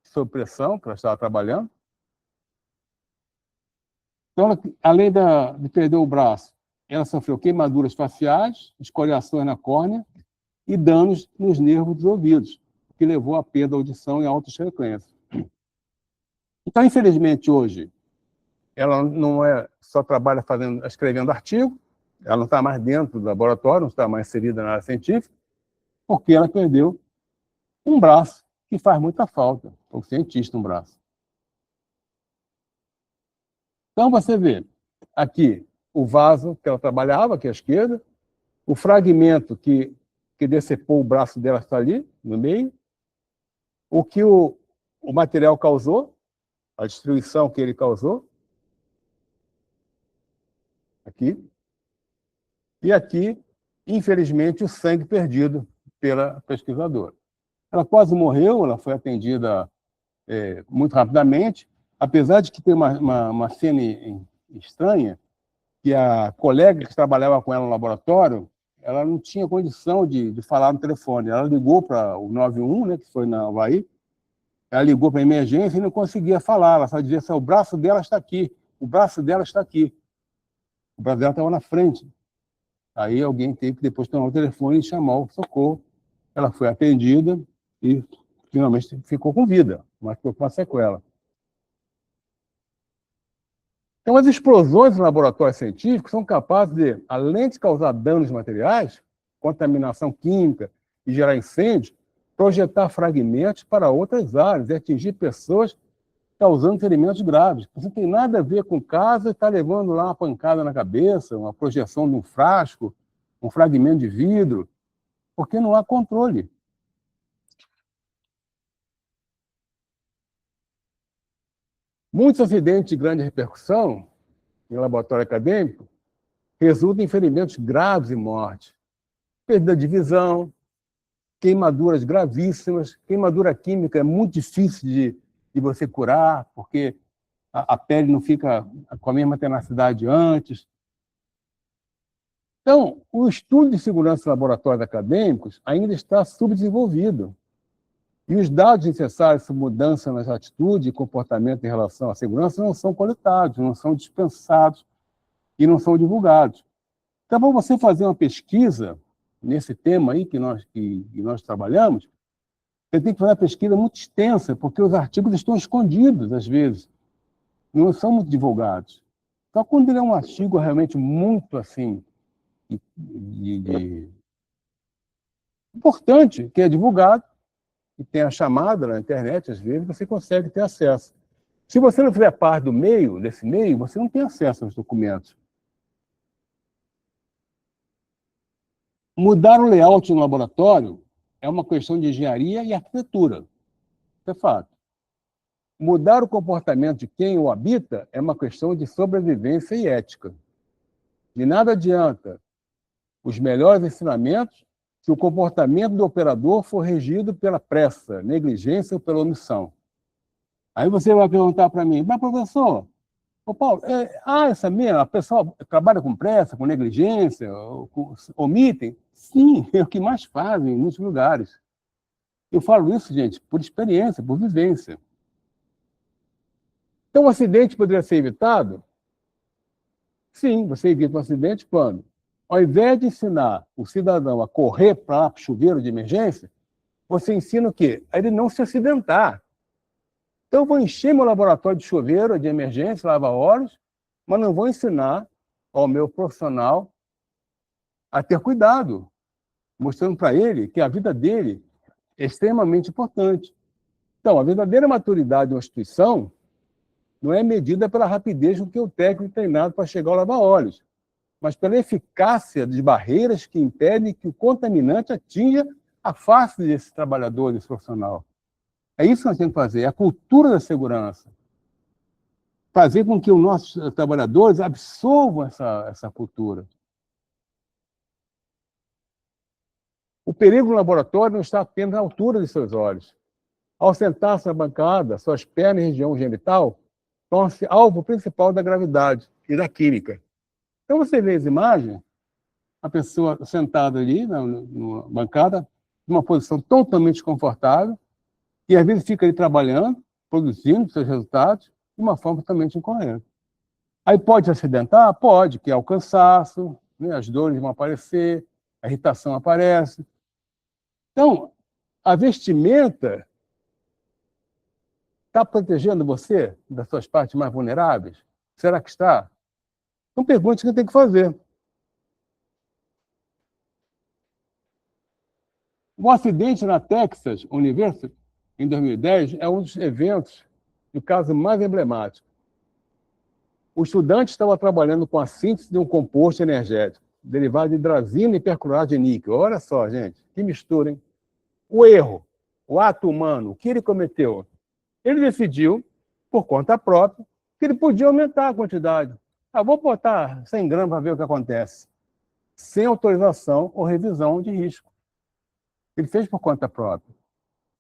sob pressão, que ela estava trabalhando. Então, além de perder o braço, ela sofreu queimaduras faciais, escoriações na córnea e danos nos nervos dos ouvidos, que levou à perda da audição em altas frequências. Então, infelizmente, hoje, ela não só trabalha escrevendo artigo, ela não está mais dentro do laboratório, não está mais inserida na área científica, porque ela perdeu um braço, que faz muita falta, o cientista, um braço. Então, você vê aqui o vaso que ela trabalhava, aqui à esquerda, o fragmento que decepou o braço dela está ali, no meio, o que o material causou, a destruição que ele causou, aqui, e aqui, infelizmente, o sangue perdido pela pesquisadora. Ela quase morreu, ela foi atendida muito rapidamente, apesar de que tem uma cena estranha, que a colega que trabalhava com ela no laboratório, ela não tinha condição de falar no telefone. Ela ligou para o 91, né, que foi na Havaí, ela ligou para a emergência e não conseguia falar, ela só dizia assim, o braço dela está aqui, o braço dela está aqui. O braço dela estava na frente. Aí alguém teve que depois tomar o telefone e chamar o socorro. Ela foi atendida e finalmente ficou com vida, mas ficou com uma sequela. Então, as explosões no laboratório científico são capazes de, além de causar danos materiais, contaminação química e gerar incêndios, projetar fragmentos para outras áreas e atingir pessoas causando ferimentos graves. Isso não tem nada a ver com casa e está levando lá uma pancada na cabeça, uma projeção de um frasco, um fragmento de vidro, porque não há controle. Muitos acidentes de grande repercussão em laboratório acadêmico resultam em ferimentos graves e morte. Perda de visão, queimaduras gravíssimas. Queimadura química é muito difícil de você curar, porque a pele não fica com a mesma tenacidade de antes. Então, o estudo de segurança em laboratórios acadêmicos ainda está subdesenvolvido. E os dados necessários sobre mudança nas atitudes e comportamento em relação à segurança não são coletados, não são dispensados e não são divulgados. Então, para você fazer uma pesquisa nesse tema aí que nós trabalhamos, você tem que fazer uma pesquisa muito extensa, porque os artigos estão escondidos, às vezes, não são muito divulgados. Então, quando ele é um artigo realmente muito assim, importante, que é divulgado, e tem a chamada na internet, às vezes, você consegue ter acesso. Se você não fizer parte desse meio, você não tem acesso aos documentos. Mudar o layout no laboratório é uma questão de engenharia e arquitetura. Isso é fato. Mudar o comportamento de quem o habita é uma questão de sobrevivência e ética. De nada adianta os melhores ensinamentos se o comportamento do operador for regido pela pressa, negligência ou pela omissão. Aí você vai perguntar para mim, mas professor, Paulo, essa mesma, a pessoa trabalha com pressa, com negligência, omitem? Sim, é o que mais fazem em muitos lugares. Eu falo isso, gente, por experiência, por vivência. Então, o acidente poderia ser evitado? Sim, você evita um acidente quando? Ao invés de ensinar o cidadão a correr para o chuveiro de emergência, você ensina o quê? A ele não se acidentar. Então, eu vou encher meu laboratório de chuveiro de emergência, lava-óleos, mas não vou ensinar ao meu profissional a ter cuidado, mostrando para ele que a vida dele é extremamente importante. Então, a verdadeira maturidade de uma instituição não é medida pela rapidez com que o técnico treinado para chegar ao lava-óleos, mas pela eficácia de barreiras que impedem que o contaminante atinja a face desse trabalhador, desse profissional. É isso que nós temos que fazer, é a cultura da segurança. Fazer com que os nossos trabalhadores absorvam essa cultura. O perigo no laboratório não está apenas à altura de seus olhos. Ao sentar-se na bancada, suas pernas e região genital tornam-se alvo principal da gravidade e da química. Então você vê as imagens, a pessoa sentada ali na bancada, numa posição totalmente confortável, e às vezes fica ali trabalhando, produzindo seus resultados, de uma forma totalmente incorreta. Aí pode se acidentar? Pode, que é o cansaço, né? As dores vão aparecer, a irritação aparece. Então, a vestimenta está protegendo você das suas partes mais vulneráveis? Será que está? São perguntas que tem que fazer. O acidente na Texas University, em 2010, é um dos eventos de caso mais emblemático. O estudante estava trabalhando com a síntese de um composto energético, derivado de hidrazina e perclorato de níquel. Olha só, gente, que mistura, hein? O erro, o ato humano, o que ele cometeu? Ele decidiu, por conta própria, que ele podia aumentar a quantidade. Vou botar 100 gramas para ver o que acontece. Sem autorização ou revisão de risco. Ele fez por conta própria.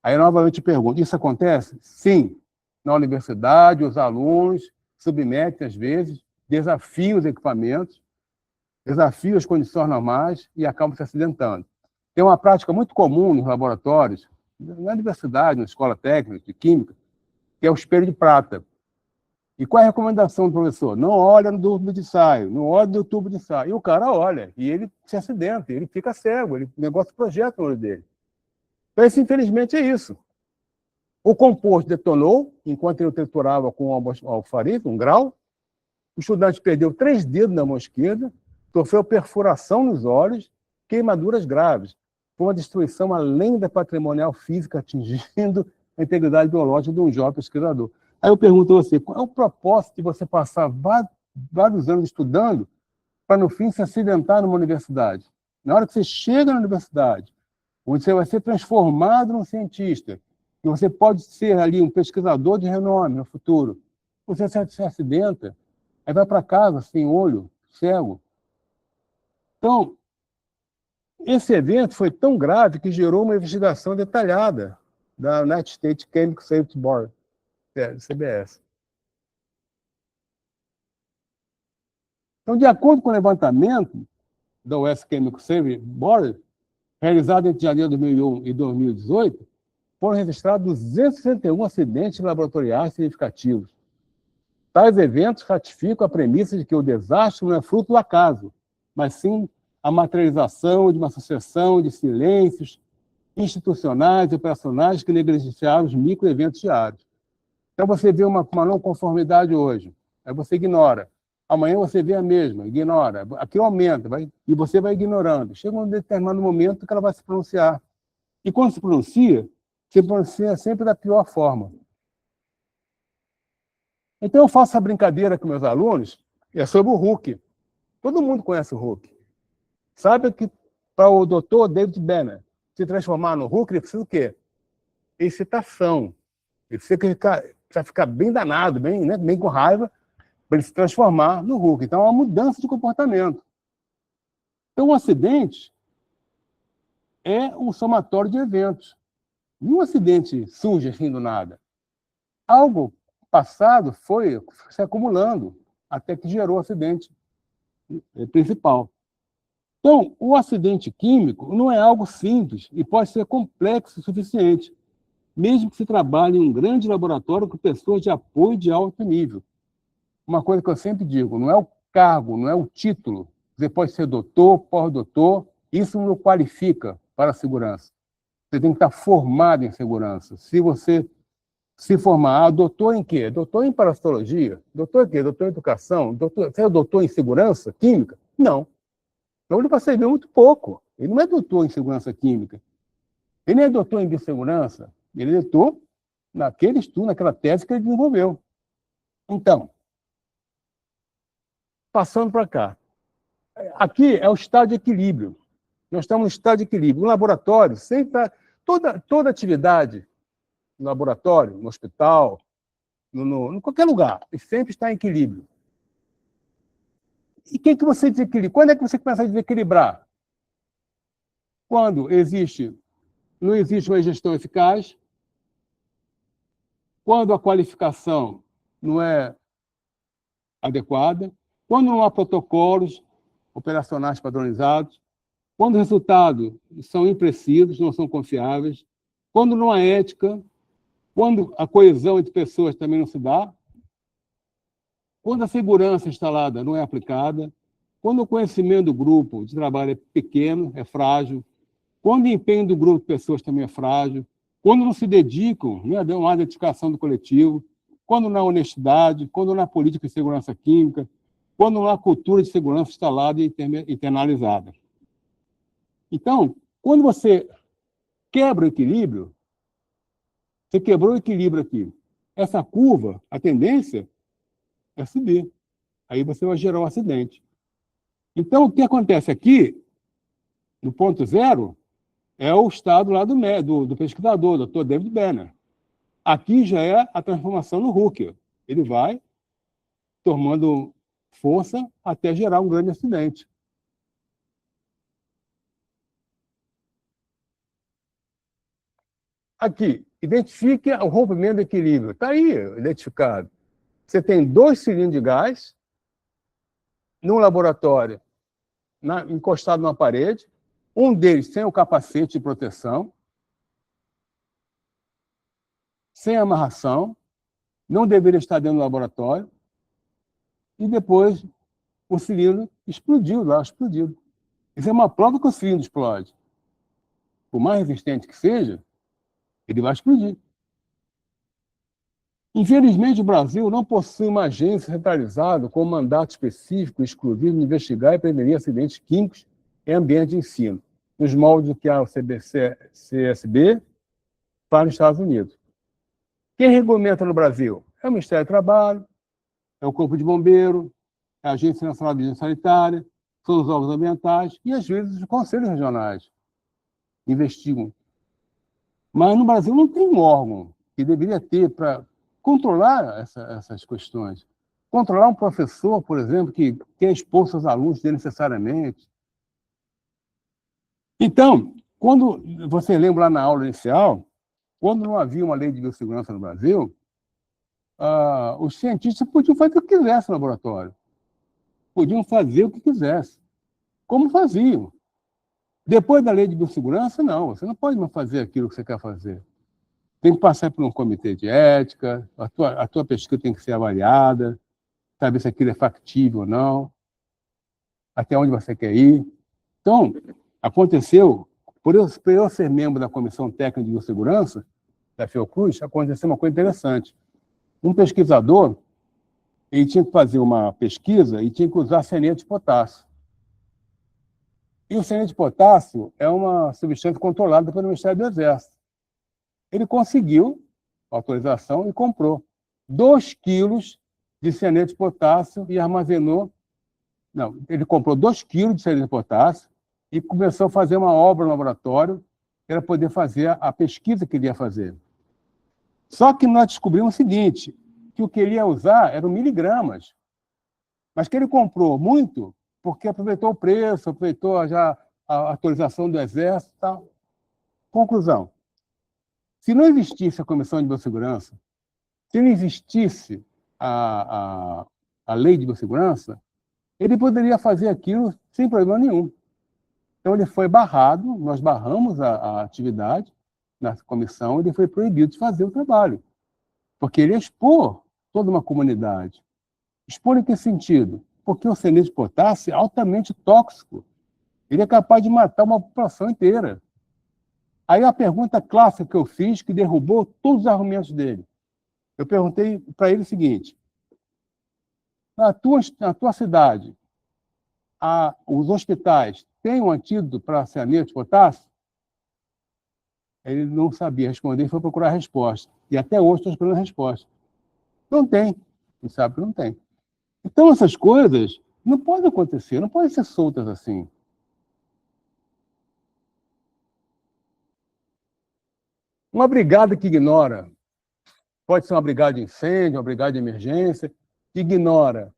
Aí, novamente, pergunto, isso acontece? Sim. Na universidade, os alunos submetem, às vezes, desafios aos equipamentos, desafios às condições normais e acabam se acidentando. Tem uma prática muito comum nos laboratórios, na universidade, na escola técnica de química, que é o espelho de prata. E qual é a recomendação do professor? Não olha no tubo de ensaio, não olha no tubo de ensaio. E o cara olha, e ele se acidenta, ele fica cego, o negócio projeta no olho dele. Então, isso, infelizmente, é isso. O composto detonou, enquanto ele triturava com alfarita, um grau. O estudante perdeu 3 dedos na mão esquerda, sofreu perfuração nos olhos, queimaduras graves. Foi uma destruição além da patrimonial física, atingindo a integridade biológica de um jovem pesquisador. Aí eu pergunto a você, qual é o propósito de você passar vários anos estudando para, no fim, se acidentar numa universidade? Na hora que você chega na universidade, onde você vai ser transformado num cientista, e você pode ser ali um pesquisador de renome no futuro, você se acidenta, aí vai para casa sem olho, cego. Então, esse evento foi tão grave que gerou uma investigação detalhada da United States Chemical Safety Board, CBS. Então, de acordo com o levantamento da US Chemical Safety Board, realizado entre janeiro de 2001 e 2018, foram registrados 261 acidentes laboratoriais significativos. Tais eventos ratificam a premissa de que o desastre não é fruto do acaso, mas sim a materialização de uma sucessão de silêncios institucionais e operacionais que negligenciaram os microeventos diários. Então, você vê uma não conformidade hoje, aí você ignora. Amanhã você vê a mesma, ignora. Aquilo aumenta, e você vai ignorando. Chega um determinado momento que ela vai se pronunciar. E quando se pronuncia sempre da pior forma. Então, eu faço essa brincadeira com meus alunos, é sobre o Hooke. Todo mundo conhece o Hooke. Sabe que para o Dr. David Banner se transformar no Hooke, ele precisa o quê? Excitação. Ele precisa ficar bem danado, bem com raiva, para ele se transformar no Hooke. Então, é uma mudança de comportamento. Então, um acidente é um somatório de eventos. Nenhum acidente surge assim do nada. Algo passado foi se acumulando até que gerou o acidente principal. Então, o acidente químico não é algo simples e pode ser complexo o suficiente, mesmo que se trabalhe em um grande laboratório com pessoas de apoio de alto nível. Uma coisa que eu sempre digo, não é o cargo, não é o título. Você pode ser doutor, pós-doutor, isso não qualifica para a segurança. Você tem que estar formado em segurança. Se você se formar, doutor em quê? Doutor em parasitologia? Doutor em quê? Doutor em educação? Você é doutor em segurança química? Não. Então ele vai servir muito pouco. Ele não é doutor em segurança química. Ele não é doutor em biossegurança. Ele é doutor naquele estudo, naquela tese que ele desenvolveu. Então, passando para cá. Aqui é o estado de equilíbrio. Nós estamos no estado de equilíbrio. Um laboratório sempre está... Toda atividade no laboratório, no hospital, em qualquer lugar. Ele sempre está em equilíbrio. E quem que você desequilibra? Quando é que você começa a desequilibrar? Quando não existe uma gestão eficaz, quando a qualificação não é adequada, quando não há protocolos operacionais padronizados, quando os resultados são imprecisos, não são confiáveis, quando não há ética, quando a coesão entre pessoas também não se dá, quando a segurança instalada não é aplicada, quando o conhecimento do grupo de trabalho é pequeno, é frágil, quando o empenho do grupo de pessoas também é frágil, quando não se dedicam, não há dedicação do coletivo, quando não há honestidade, quando não há política de segurança química, quando não há cultura de segurança instalada e internalizada. Então, quando você quebra o equilíbrio, você quebrou o equilíbrio aqui. Essa curva, a tendência é subir. Aí você vai gerar um acidente. Então, o que acontece aqui, no ponto zero, é o estado lá do pesquisador, Dr. David Banner. Aqui já é a transformação no Hooker. Ele vai tomando força até gerar um grande acidente. Aqui, identifique o rompimento do equilíbrio. Está aí, identificado. Você tem 2 cilindros de gás num laboratório, encostado numa parede, um deles sem o capacete de proteção, sem amarração, não deveria estar dentro do laboratório, e depois o cilindro explodiu lá, explodiu. Isso é uma prova que o cilindro explode. Por mais resistente que seja, ele vai explodir. Infelizmente, o Brasil não possui uma agência centralizada com um mandato específico e exclusivo de investigar e prevenir acidentes químicos em ambiente de ensino, nos moldes do que a CSB faz nos Estados Unidos. Quem regulamenta no Brasil? É o Ministério do Trabalho, é o Corpo de Bombeiro, é a Agência Nacional de Vigilância Sanitária, são os órgãos ambientais e, às vezes, os conselhos regionais investigam. Mas no Brasil não tem um órgão que deveria ter para controlar essas questões. Controlar um professor, por exemplo, que quer expor seus alunos desnecessariamente. Então, quando você lembra lá na aula inicial, quando não havia uma lei de biossegurança no Brasil, os cientistas podiam fazer o que quisessem no laboratório. Podiam fazer o que quisessem. Como faziam. Depois da lei de biossegurança, não. Você não pode mais fazer aquilo que você quer fazer. Tem que passar por um comitê de ética, a tua pesquisa tem que ser avaliada, saber se aquilo é factível ou não, até onde você quer ir. Então, aconteceu, por eu ser membro da Comissão Técnica de Biossegurança, da Fiocruz, aconteceu uma coisa interessante. Um pesquisador, ele tinha que fazer uma pesquisa e tinha que usar cianeto de potássio. E o cianeto de potássio é uma substância controlada pelo Ministério do Exército. Ele conseguiu autorização e comprou 2 quilos de cianeto de potássio e armazenou. Não, ele comprou 2 quilos de cianeto de potássio e começou a fazer uma obra no laboratório para poder fazer a pesquisa que ele ia fazer. Só que nós descobrimos o seguinte, que o que ele ia usar eram miligramas, mas que ele comprou muito porque aproveitou o preço, aproveitou já a autorização do Exército e tal. Conclusão. Se não existisse a Comissão de Biossegurança, se não existisse a lei de biossegurança, ele poderia fazer aquilo sem problema nenhum. Então, ele foi barrado, nós barramos a atividade na comissão, ele foi proibido de fazer o trabalho, porque ele ia expor toda uma comunidade. Expor em que sentido? Porque o cianeto de potássio é altamente tóxico. Ele é capaz de matar uma população inteira. Aí a pergunta clássica que eu fiz, que derrubou todos os argumentos dele. Eu perguntei para ele o seguinte, na tua cidade, os hospitais têm um antídoto para cianeto de potássio? Ele não sabia responder e foi procurar a resposta. E até hoje estou esperando a resposta. Não tem. Ele sabe que não tem. Então, essas coisas não podem acontecer, não podem ser soltas assim. Uma brigada que ignora, pode ser uma brigada de incêndio, uma brigada de emergência, que ignora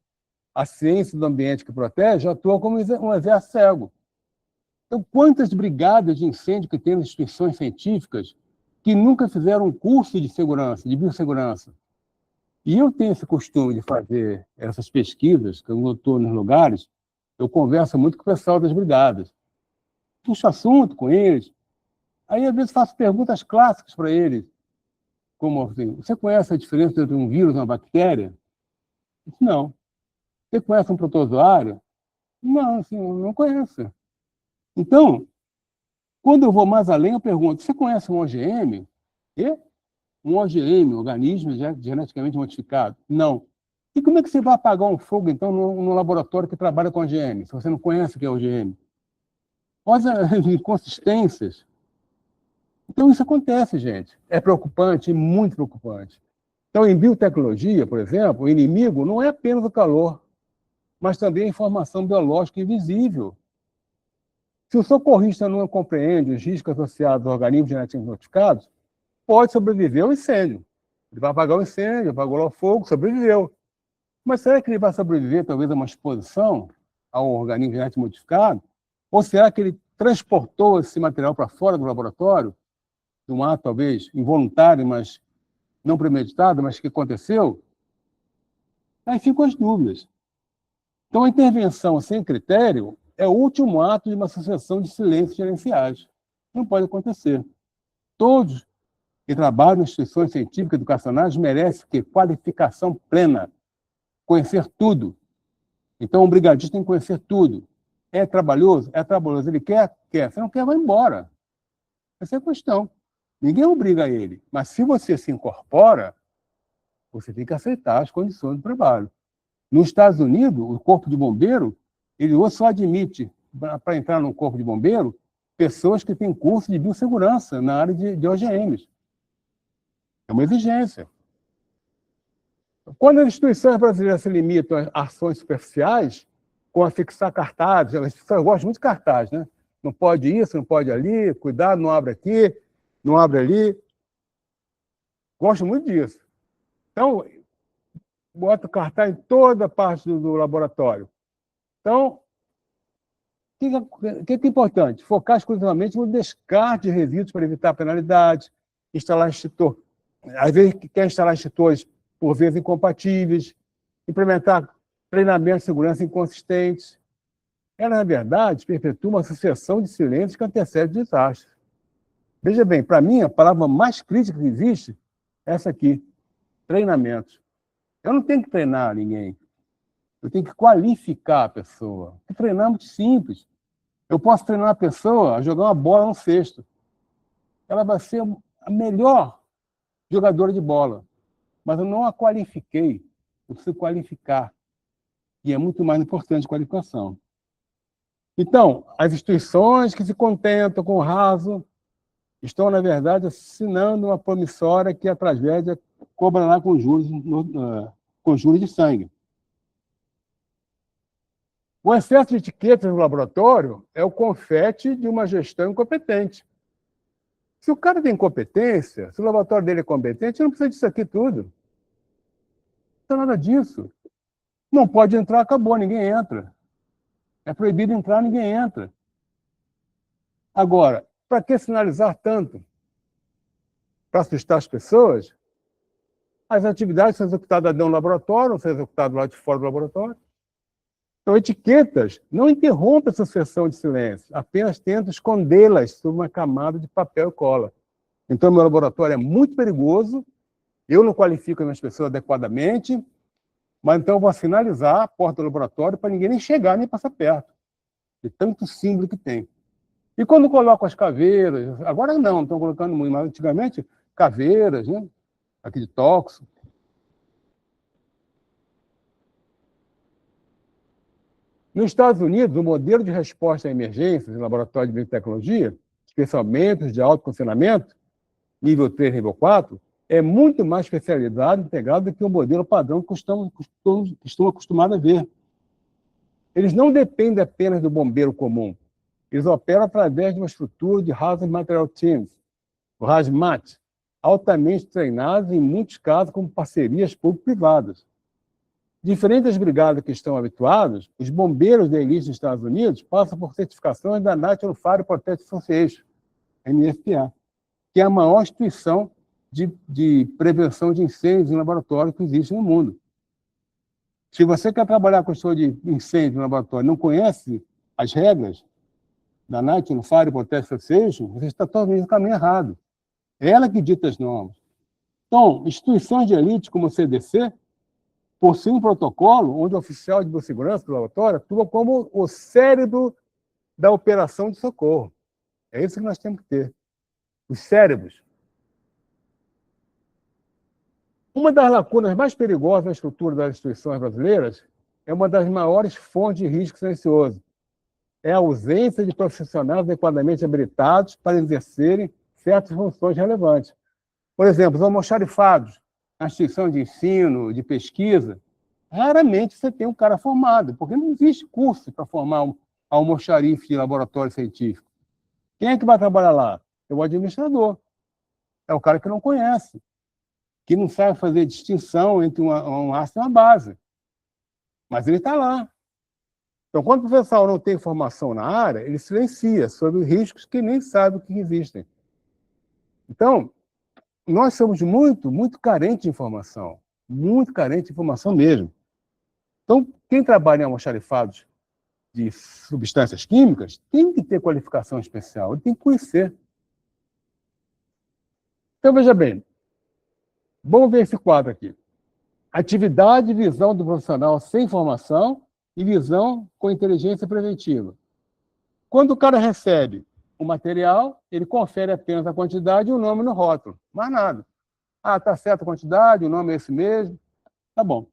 a ciência do ambiente que protege, atua como um exército cego. Então, quantas brigadas de incêndio que tem nas instituições científicas que nunca fizeram um curso de segurança, de biossegurança? E eu tenho esse costume de fazer essas pesquisas, que eu estou nos lugares, eu converso muito com o pessoal das brigadas. Puxo assunto com eles, aí às vezes faço perguntas clássicas para eles, como assim, você conhece a diferença entre um vírus e uma bactéria? Não. Você conhece um protozoário? Não, assim, não conheço. Então, quando eu vou mais além, eu pergunto, você conhece um OGM? E? Um OGM, organismo geneticamente modificado? Não. E como é que você vai apagar um fogo, então, no laboratório que trabalha com OGM, se você não conhece o que é OGM? Olha as inconsistências. Então, isso acontece, gente. É preocupante, muito preocupante. Então, em biotecnologia, por exemplo, o inimigo não é apenas o calor, mas também a informação biológica invisível. Se o socorrista não compreende os riscos associados a organismos geneticamente modificados, pode sobreviver ao incêndio. Ele vai apagar o incêndio, apagou lá o fogo, sobreviveu. Mas será que ele vai sobreviver, talvez, a uma exposição ao organismo geneticamente modificado? Ou será que ele transportou esse material para fora do laboratório, de um ato, talvez, involuntário, mas não premeditado, mas que aconteceu? Aí ficam as dúvidas. Então, a intervenção sem critério é o último ato de uma sucessão de silêncios gerenciais. Não pode acontecer. Todos que trabalham em instituições científicas e educacionais merecem que qualificação plena, conhecer tudo. Então, um brigadista tem que conhecer tudo. É trabalhoso? É trabalhoso. Ele quer? Quer. Se não quer, vai embora. Essa é a questão. Ninguém obriga ele. Mas se você se incorpora, você tem que aceitar as condições do trabalho. Nos Estados Unidos, o Corpo de Bombeiro, ele só admite, para entrar no Corpo de Bombeiro, pessoas que têm curso de biossegurança na área de OGMs. É uma exigência. Quando as instituições brasileiras se limitam a ações superficiais, com a fixar cartazes, as instituições gostam muito de cartaz, né? Não pode isso, não pode ali, cuidado, não abre aqui, não abre ali. Gostam muito disso. Então, bota cartaz em toda parte do laboratório. Então, o que é importante? Focar exclusivamente no descarte de resíduos para evitar penalidades, instalar extintor. Às vezes, quer instalar extintores, por vezes, incompatíveis, implementar treinamentos de segurança inconsistentes. Ela, na verdade, perpetua uma sucessão de silêncios que antecede o desastre. Veja bem, para mim, a palavra mais crítica que existe é essa aqui, treinamentos. Eu não tenho que treinar ninguém. Eu tenho que qualificar a pessoa. E treinar é muito simples. Eu posso treinar a pessoa a jogar uma bola no cesto. Ela vai ser a melhor jogadora de bola. Mas eu não a qualifiquei. Eu preciso qualificar. E é muito mais importante a qualificação. Então, as instituições que se contentam com o raso estão, na verdade, assinando uma promissória que a tragédia cobrará com juros de sangue. O excesso de etiquetas no laboratório é o confete de uma gestão incompetente. Se o cara tem competência, se o laboratório dele é competente, não precisa disso aqui tudo. Não tem nada disso. Não pode entrar, acabou, ninguém entra. É proibido entrar, ninguém entra. Agora, para que sinalizar tanto? Para assustar as pessoas? As atividades são executadas dentro do laboratório, ou são executadas lá de fora do laboratório. Então, etiquetas não interrompem a sucessão de silêncio, apenas tentam escondê-las sob uma camada de papel e cola. Então, meu laboratório é muito perigoso, eu não qualifico as minhas pessoas adequadamente, mas então eu vou sinalizar a porta do laboratório para ninguém nem chegar, nem passar perto. De tanto símbolo que tem. E quando coloco as caveiras, agora não estão colocando muito, mas antigamente, caveiras, né? Aqui de tóxico. Nos Estados Unidos, o modelo de resposta a emergências em laboratório de biotecnologia, especialmente os de alto funcionamento, nível 3, nível 4, é muito mais especializado e integrado do que o modelo padrão que estão acostumados a ver. Eles não dependem apenas do bombeiro comum. Eles operam através de uma estrutura de Hazard Material Teams, o HAZMAT, altamente treinados, em muitos casos, com parcerias público-privadas. Diferente das brigadas que estão habituados, os bombeiros da elite dos Estados Unidos passam por certificações da National Fire Protection Association, NFPA, que é a maior instituição de prevenção de incêndios em laboratório que existe no mundo. Se você quer trabalhar com questão de incêndio no laboratório e não conhece as regras da National Fire Protection Association, você está totalmente no caminho errado. É ela que dita as normas. Então, instituições de elite como o CDC possuem um protocolo onde o oficial de biossegurança do laboratório atua como o cérebro da operação de socorro. É isso que nós temos que ter. Os cérebros. Uma das lacunas mais perigosas na estrutura das instituições brasileiras é uma das maiores fontes de risco silencioso. É a ausência de profissionais adequadamente habilitados para exercerem certas funções relevantes. Por exemplo, os almoxarifados, na instituição de ensino, de pesquisa, raramente você tem um cara formado, porque não existe curso para formar um almoxarife de laboratório científico. Quem é que vai trabalhar lá? É o administrador. É o cara que não conhece, que não sabe fazer distinção entre um ácido e uma base. Mas ele está lá. Então, quando o professor não tem formação na área, ele silencia sobre riscos que nem sabe que existem. Então, nós somos muito carentes de informação. Muito carentes de informação mesmo. Então, quem trabalha em almoxarifados de substâncias químicas tem que ter qualificação especial, ele tem que conhecer. Então, veja bem, vamos ver esse quadro aqui. Atividade e visão do profissional sem formação e visão com inteligência preventiva. Quando o cara recebe o material, ele confere apenas a quantidade e o nome no rótulo. Mais nada. Ah, está certa a quantidade, o nome é esse mesmo. Tá bom.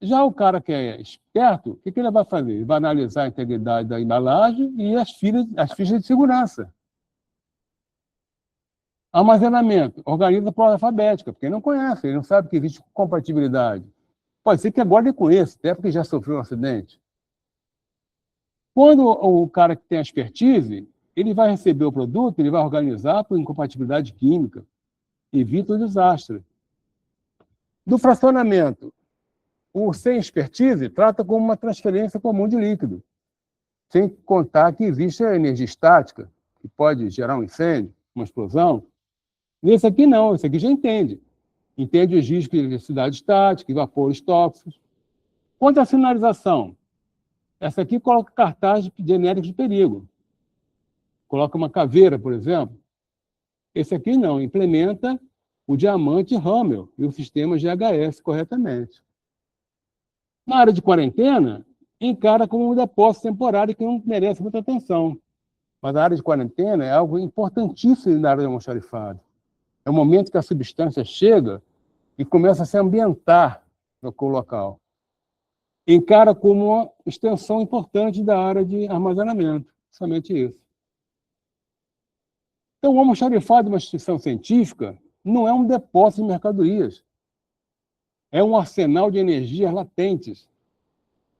Já o cara que é esperto, o que ele vai fazer? Ele vai analisar a integridade da embalagem e as fichas de segurança. Armazenamento. Organiza por ordem alfabética, porque ele não conhece, ele não sabe que existe compatibilidade. Pode ser que agora ele conheça, até porque já sofreu um acidente. Quando o cara que tem a expertise, ele vai receber o produto, ele vai organizar por incompatibilidade química. Evita o desastre. Do fracionamento, o sem expertise trata como uma transferência comum de líquido, sem contar que existe a energia estática, que pode gerar um incêndio, uma explosão. Nesse aqui não, esse aqui já entende. Entende os riscos de eletricidade estática, vapores tóxicos. Quanto à sinalização, essa aqui coloca cartaz genérico de perigo. Coloca uma caveira, por exemplo. Esse aqui não, implementa o diamante Hummel e o sistema GHS corretamente. Na área de quarentena, encara como um depósito temporário que não merece muita atenção. Mas a área de quarentena é algo importantíssimo na área de almoxarifado. É o momento que a substância chega e começa a se ambientar no local. Encara como uma extensão importante da área de armazenamento. Somente isso. Então, o almoxarifado de uma instituição científica não é um depósito de mercadorias. É um arsenal de energias latentes.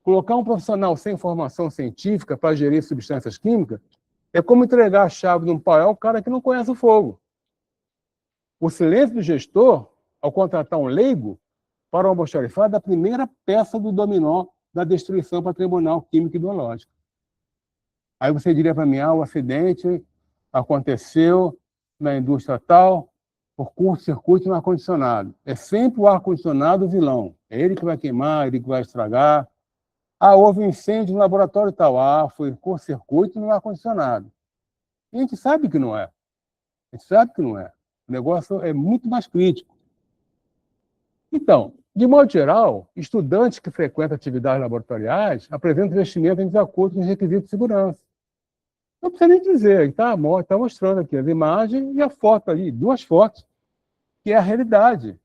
Colocar um profissional sem formação científica para gerir substâncias químicas é como entregar a chave de um paiol ao cara que não conhece o fogo. O silêncio do gestor, ao contratar um leigo para o almoxarifado, é a primeira peça do dominó da destruição patrimonial química e biológica. Aí você diria para mim, o acidente aconteceu na indústria tal, por curto-circuito no ar-condicionado. É sempre o ar-condicionado o vilão. É ele que vai queimar, ele que vai estragar. Houve um incêndio no laboratório tal. Foi curto-circuito no ar-condicionado. E a gente sabe que não é. A gente sabe que não é. O negócio é muito mais crítico. Então, de modo geral, estudantes que frequentam atividades laboratoriais apresentam investimento em desacordo com os requisitos de segurança. Não precisa nem dizer, está mostrando aqui as imagens e a foto ali, 2 fotos, que é a realidade.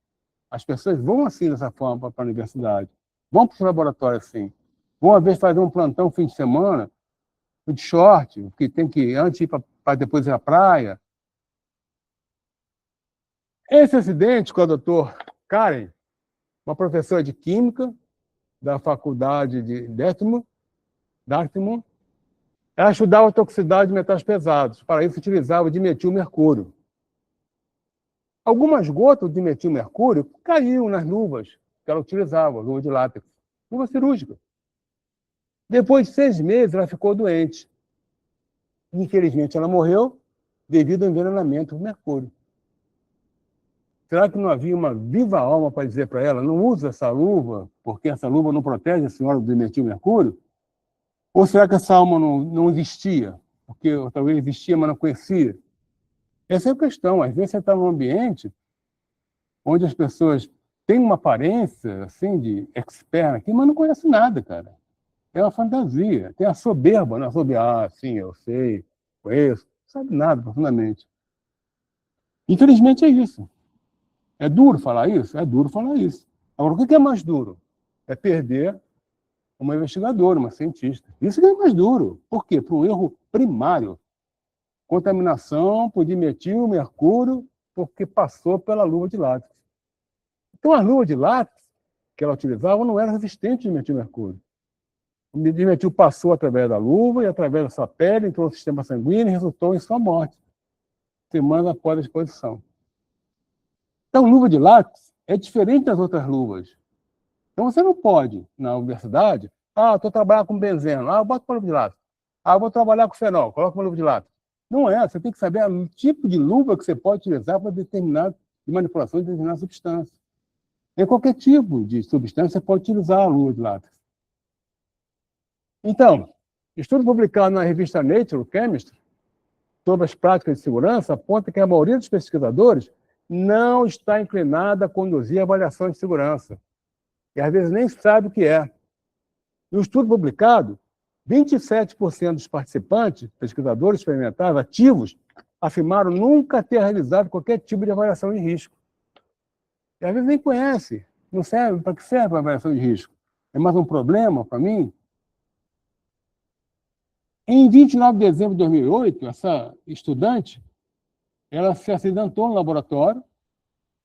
As pessoas vão assim dessa forma para a universidade, vão para o laboratório assim, vão às vezes fazer um plantão fim de semana, de short, que tem que antes ir para depois ir à praia. Esse acidente com a doutora Karen, uma professora de química da faculdade de Dartmouth, ela estudava a toxicidade de metais pesados. Para isso, utilizava dimetilmercúrio. Algumas gotas de metilmercúrio caíam nas luvas que ela utilizava, luva de látex, luva cirúrgica. Depois de 6 meses, ela ficou doente. Infelizmente, ela morreu devido ao envenenamento por mercúrio. Será que não havia uma viva alma para dizer para ela, não usa essa luva, porque essa luva não protege a senhora do metilmercúrio? Ou será que essa alma não existia? Porque talvez existia, mas não conhecia? Essa é a questão. Às vezes você está num ambiente onde as pessoas têm uma aparência assim, de expert aqui, mas não conhece nada, cara. É uma fantasia. Tem a soberba, né? Sim, eu sei, conheço. Não sabe nada, profundamente. Infelizmente é isso. É duro falar isso? É duro falar isso. Agora, o que é mais duro? É perder uma investigadora, uma cientista. Isso que é mais duro. Por quê? Por um erro primário. Contaminação por dimetil, mercúrio, porque passou pela luva de látex. Então, as luvas de látex que ela utilizava não eram resistentes ao dimetil mercúrio. O dimetil passou através da luva e através da sua pele, entrou no sistema sanguíneo e resultou em sua morte, semanas após a exposição. Então, luva de látex é diferente das outras luvas. Então, você não pode, na universidade, estou trabalhando com benzeno, eu boto uma luva de látex. Vou trabalhar com fenol, coloca uma luva de látex. Não é, você tem que saber o tipo de luva que você pode utilizar para determinada manipulação de determinada substância. Em qualquer tipo de substância, você pode utilizar a luva de látex. Então, estudo publicado na revista Nature Chemistry sobre as práticas de segurança aponta que a maioria dos pesquisadores não está inclinada a conduzir avaliações de segurança. E às vezes nem sabe o que é. No estudo publicado, 27% dos participantes, pesquisadores experimentais ativos, afirmaram nunca ter realizado qualquer tipo de avaliação de risco. E às vezes nem conhece. Não serve. Para que serve a avaliação de risco? É mais um problema para mim? Em 29 de dezembro de 2008, essa estudante, ela se acidentou no laboratório,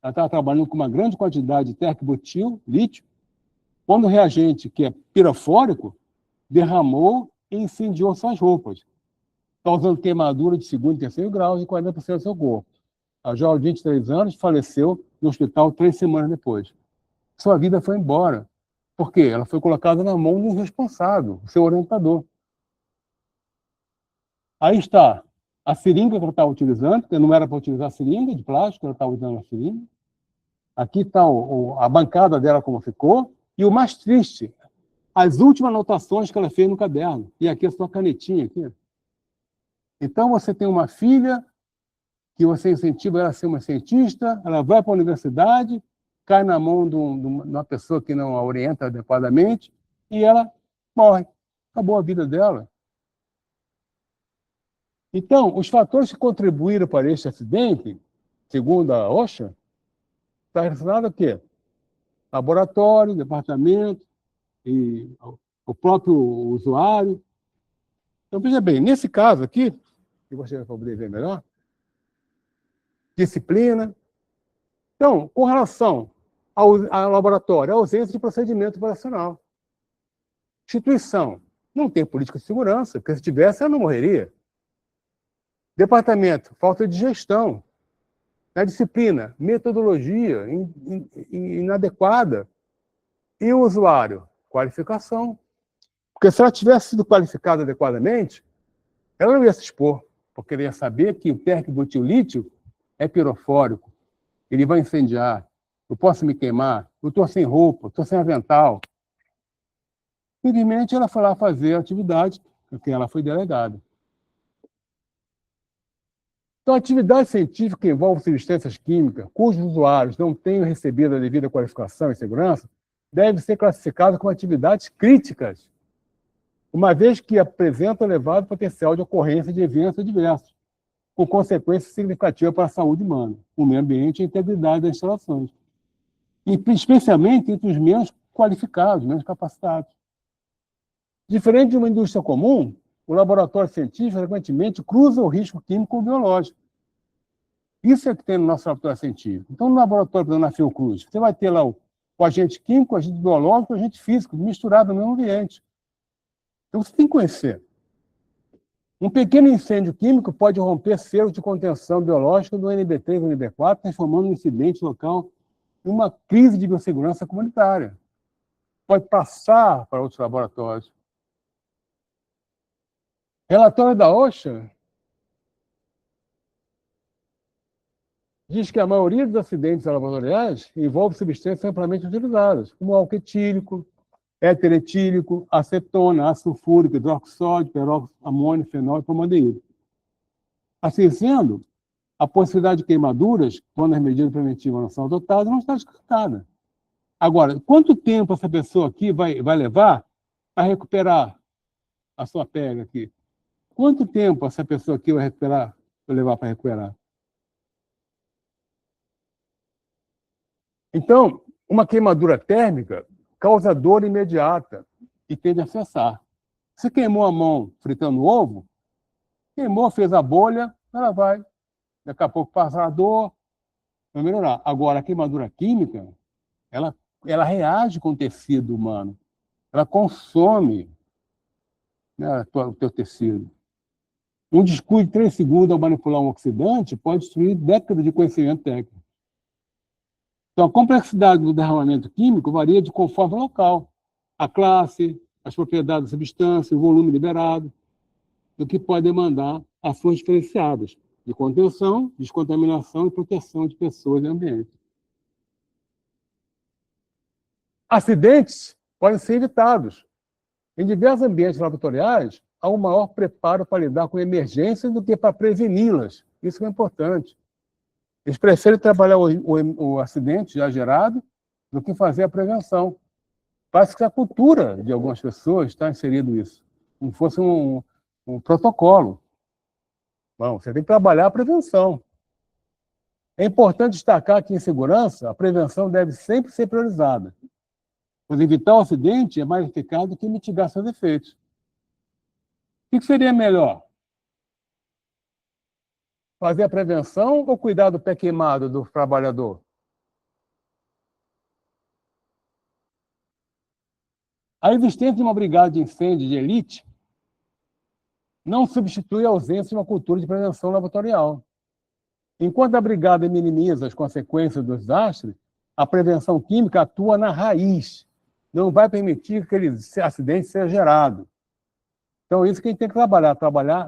ela estava trabalhando com uma grande quantidade de terc-butil, lítio, quando o reagente, que é pirofórico, derramou e incendiou suas roupas, causando queimadura de 2º e 3º graus em 40% do seu corpo. A jovem de 23 anos faleceu no hospital 3 semanas depois. Sua vida foi embora. Por quê? Ela foi colocada na mão do responsável, o seu orientador. Aí está a seringa que ela estava utilizando, porque não era para utilizar seringa de plástico, ela estava usando a seringa. Aqui está a bancada dela como ficou. E o mais triste, as últimas anotações que ela fez no caderno. E aqui a sua canetinha. Aqui. Então, você tem uma filha que você incentiva ela a ser uma cientista, ela vai para a universidade, cai na mão de uma pessoa que não a orienta adequadamente e ela morre. Acabou a vida dela. Então, os fatores que contribuíram para este acidente, segundo a OSHA, está relacionado a quê? Laboratório, departamento e o próprio usuário. Então, veja bem, nesse caso aqui, que você vai poder ver melhor, disciplina. Então, com relação ao laboratório, a ausência de procedimento operacional. Instituição, não tem política de segurança, porque se tivesse, ela não morreria. Departamento, falta de gestão. Na disciplina, metodologia inadequada. E o usuário, qualificação. Porque se ela tivesse sido qualificada adequadamente, ela não ia se expor, porque ela ia saber que o terc-butil-lítio é pirofórico, ele vai incendiar, eu posso me queimar, eu estou sem roupa, estou sem avental. Simplesmente ela foi lá fazer a atividade, porque ela foi delegada. Então, a atividade científica que envolve substâncias químicas, cujos usuários não tenham recebido a devida qualificação e segurança, deve ser classificada como atividades críticas, uma vez que apresentam elevado potencial de ocorrência de eventos adversos, com consequências significativas para a saúde humana, o meio ambiente e a integridade das instalações, e especialmente entre os menos qualificados, menos capacitados. Diferente de uma indústria comum, o laboratório científico frequentemente cruza o risco químico com o biológico. Isso é que tem no nosso laboratório científico. Então, no laboratório da Fiocruz, você vai ter lá o agente químico, o agente biológico, o agente físico, misturado no mesmo ambiente. Então, você tem que conhecer. Um pequeno incêndio químico pode romper cercos de contenção biológica do NB3 e do NB4, transformando um incidente local em uma crise de biossegurança comunitária. Pode passar para outros laboratórios. Relatório da OSHA diz que a maioria dos acidentes laboratoriais envolve substâncias amplamente utilizadas, como álcool etílico, éter etílico, acetona, ácido sulfúrico, hidroxódio, peróxido, amônio, fenol e formaldeído. Assim sendo, a possibilidade de queimaduras, quando as medidas preventivas não são adotadas, não está descartada. Agora, quanto tempo essa pessoa aqui vai levar para recuperar a sua pele aqui? Quanto tempo essa pessoa aqui vai levar para recuperar? Então, uma queimadura térmica causa dor imediata e tende a cessar. Se queimou a mão fritando ovo, queimou, fez a bolha, ela vai. Daqui a pouco passa a dor, vai melhorar. Agora, a queimadura química, ela reage com o tecido humano. Ela consome, né, o teu tecido. Um descuido de 3 segundos ao manipular um oxidante pode destruir décadas de conhecimento técnico. Então, a complexidade do derramamento químico varia de conforme o local, a classe, as propriedades da substância, o volume liberado, do que pode demandar ações diferenciadas de contenção, descontaminação e proteção de pessoas e ambiente. Acidentes podem ser evitados. Em diversos ambientes laboratoriais, há um maior preparo para lidar com emergências do que para preveni-las. Isso é importante. Eles preferem trabalhar o acidente já gerado do que fazer a prevenção. Parece que a cultura de algumas pessoas está inserido isso. Como fosse um protocolo. Bom, você tem que trabalhar a prevenção. É importante destacar que, em segurança, a prevenção deve sempre ser priorizada, pois evitar o acidente é mais eficaz do que mitigar seus efeitos. O que seria melhor? Fazer a prevenção ou cuidar do pé queimado do trabalhador? A existência de uma brigada de incêndio de elite não substitui a ausência de uma cultura de prevenção laboratorial. Enquanto a brigada minimiza as consequências do desastre, a prevenção química atua na raiz, não vai permitir que aquele acidente seja gerado. Então, isso que a gente tem que trabalhar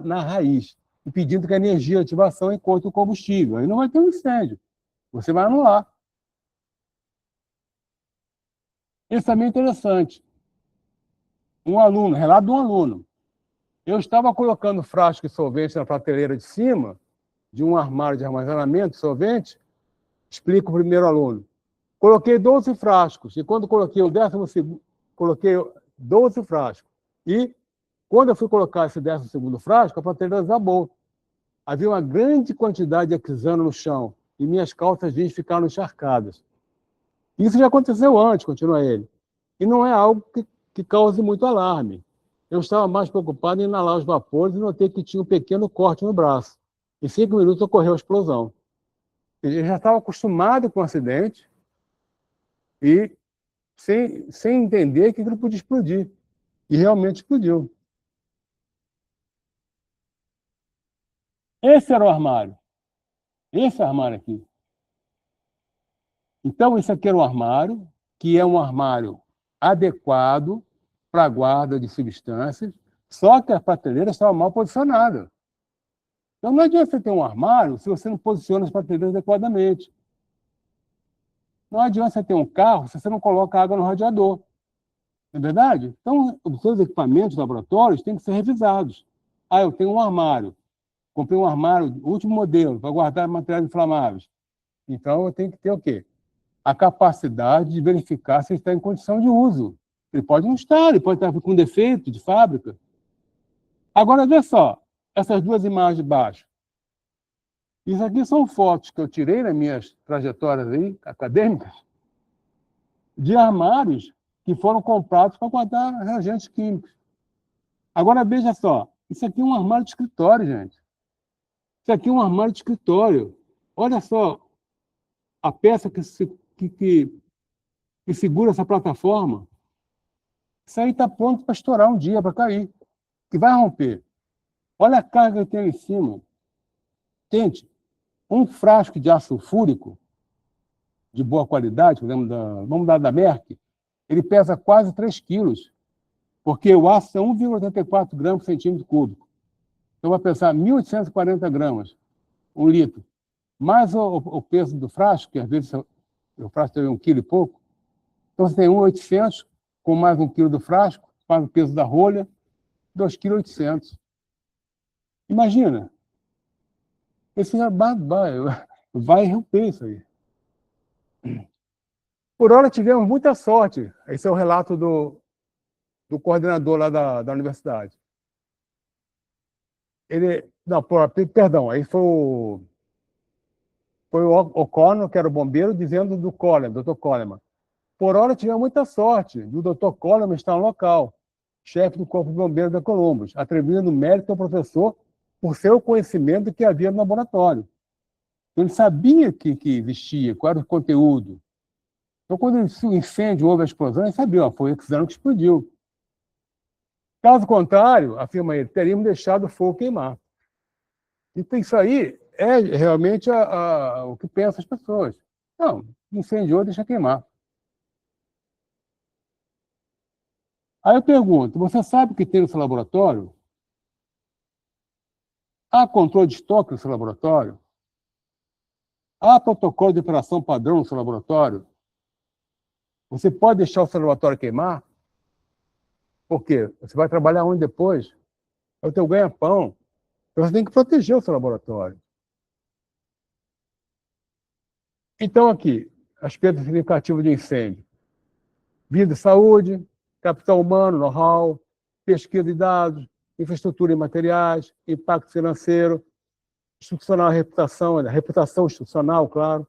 na raiz, impedindo que a energia de ativação encontre o combustível. Aí não vai ter um incêndio, você vai anular. Isso também é interessante. Relato de um aluno. Eu estava colocando frasco de solvente na prateleira de cima de um armário de armazenamento de solvente, explica o primeiro aluno. Coloquei 12 frascos, e quando coloquei o 12º, coloquei 12 frascos. E quando eu fui colocar esse 12º frasco, a prateleira desabou. Havia uma grande quantidade de hexano no chão, e minhas calças jeans ficaram encharcadas. Isso já aconteceu antes, continua ele. E não é algo que cause muito alarme. Eu estava mais preocupado em inalar os vapores e notei que tinha um pequeno corte no braço. Em 5 minutos ocorreu a explosão. Ele já estava acostumado com o acidente e sem entender que aquilo podia explodir. E realmente explodiu. Esse era o armário. Esse armário aqui. Então, isso aqui era um armário, que é um armário adequado para a guarda de substâncias, só que as prateleiras estavam mal posicionadas. Então, não adianta você ter um armário se você não posiciona as prateleiras adequadamente. Não adianta você ter um carro se você não coloca água no radiador. Não é verdade? Então, os seus equipamentos laboratórios têm que ser revisados. Ah, eu tenho um armário. Comprei um armário, último modelo, para guardar materiais inflamáveis. Então, eu tenho que ter o quê? A capacidade de verificar se ele está em condição de uso. Ele pode não estar, ele pode estar com defeito de fábrica. Agora, vê só, essas duas imagens de baixo. Isso aqui são fotos que eu tirei nas minhas trajetórias aí, acadêmicas, de armários que foram comprados para guardar reagentes químicos. Agora, veja só, isso aqui é um armário de escritório, gente. Isso aqui é um armário de escritório. Olha só a peça que segura essa plataforma. Isso aí está pronto para estourar um dia, para cair, que vai romper. Olha a carga que tem ali em cima. Gente, um frasco de ácido sulfúrico de boa qualidade, vamos dar da Merck, ele pesa quase 3 quilos, porque o ácido é 1,84 gramas por centímetro cúbico. Então, vai pensar 1.840 gramas, 1 litro, mais o peso do frasco, que às vezes o frasco tem 1 quilo e pouco. Então, você tem 1.800 com mais 1 quilo do frasco, mais o peso da rolha, 2,8 kg. Imagina, esse vai romper isso aí. Por hora, tivemos muita sorte. Esse é o relato do coordenador lá da universidade. Não, perdão, aí foi o O'Connor, que era o bombeiro, dizendo do Coleman, Dr. Coleman. Por hora, tivemos muita sorte do Dr. Coleman estar no local, chefe do Corpo de Bombeiros da Columbus, atribuindo mérito ao professor por seu conhecimento que havia no laboratório. Ele sabia que existia, qual era o conteúdo. Então, quando o incêndio houve a explosão, ele sabia, foi o Xenon que explodiu. Caso contrário, afirma ele, teríamos deixado o fogo queimar. Então, isso aí é realmente o que pensam as pessoas. Não, incendiou, deixa queimar. Aí eu pergunto, você sabe o que tem no seu laboratório? Há controle de estoque no seu laboratório? Há protocolo de operação padrão no seu laboratório? Você pode deixar o seu laboratório queimar? Por quê? Você vai trabalhar onde depois? É o teu ganha-pão. Então você tem que proteger o seu laboratório. Então, aqui, aspecto significativo de incêndio. Vida e saúde, capital humano, know-how, pesquisa de dados, infraestrutura e materiais, impacto financeiro, institucional, reputação institucional, claro,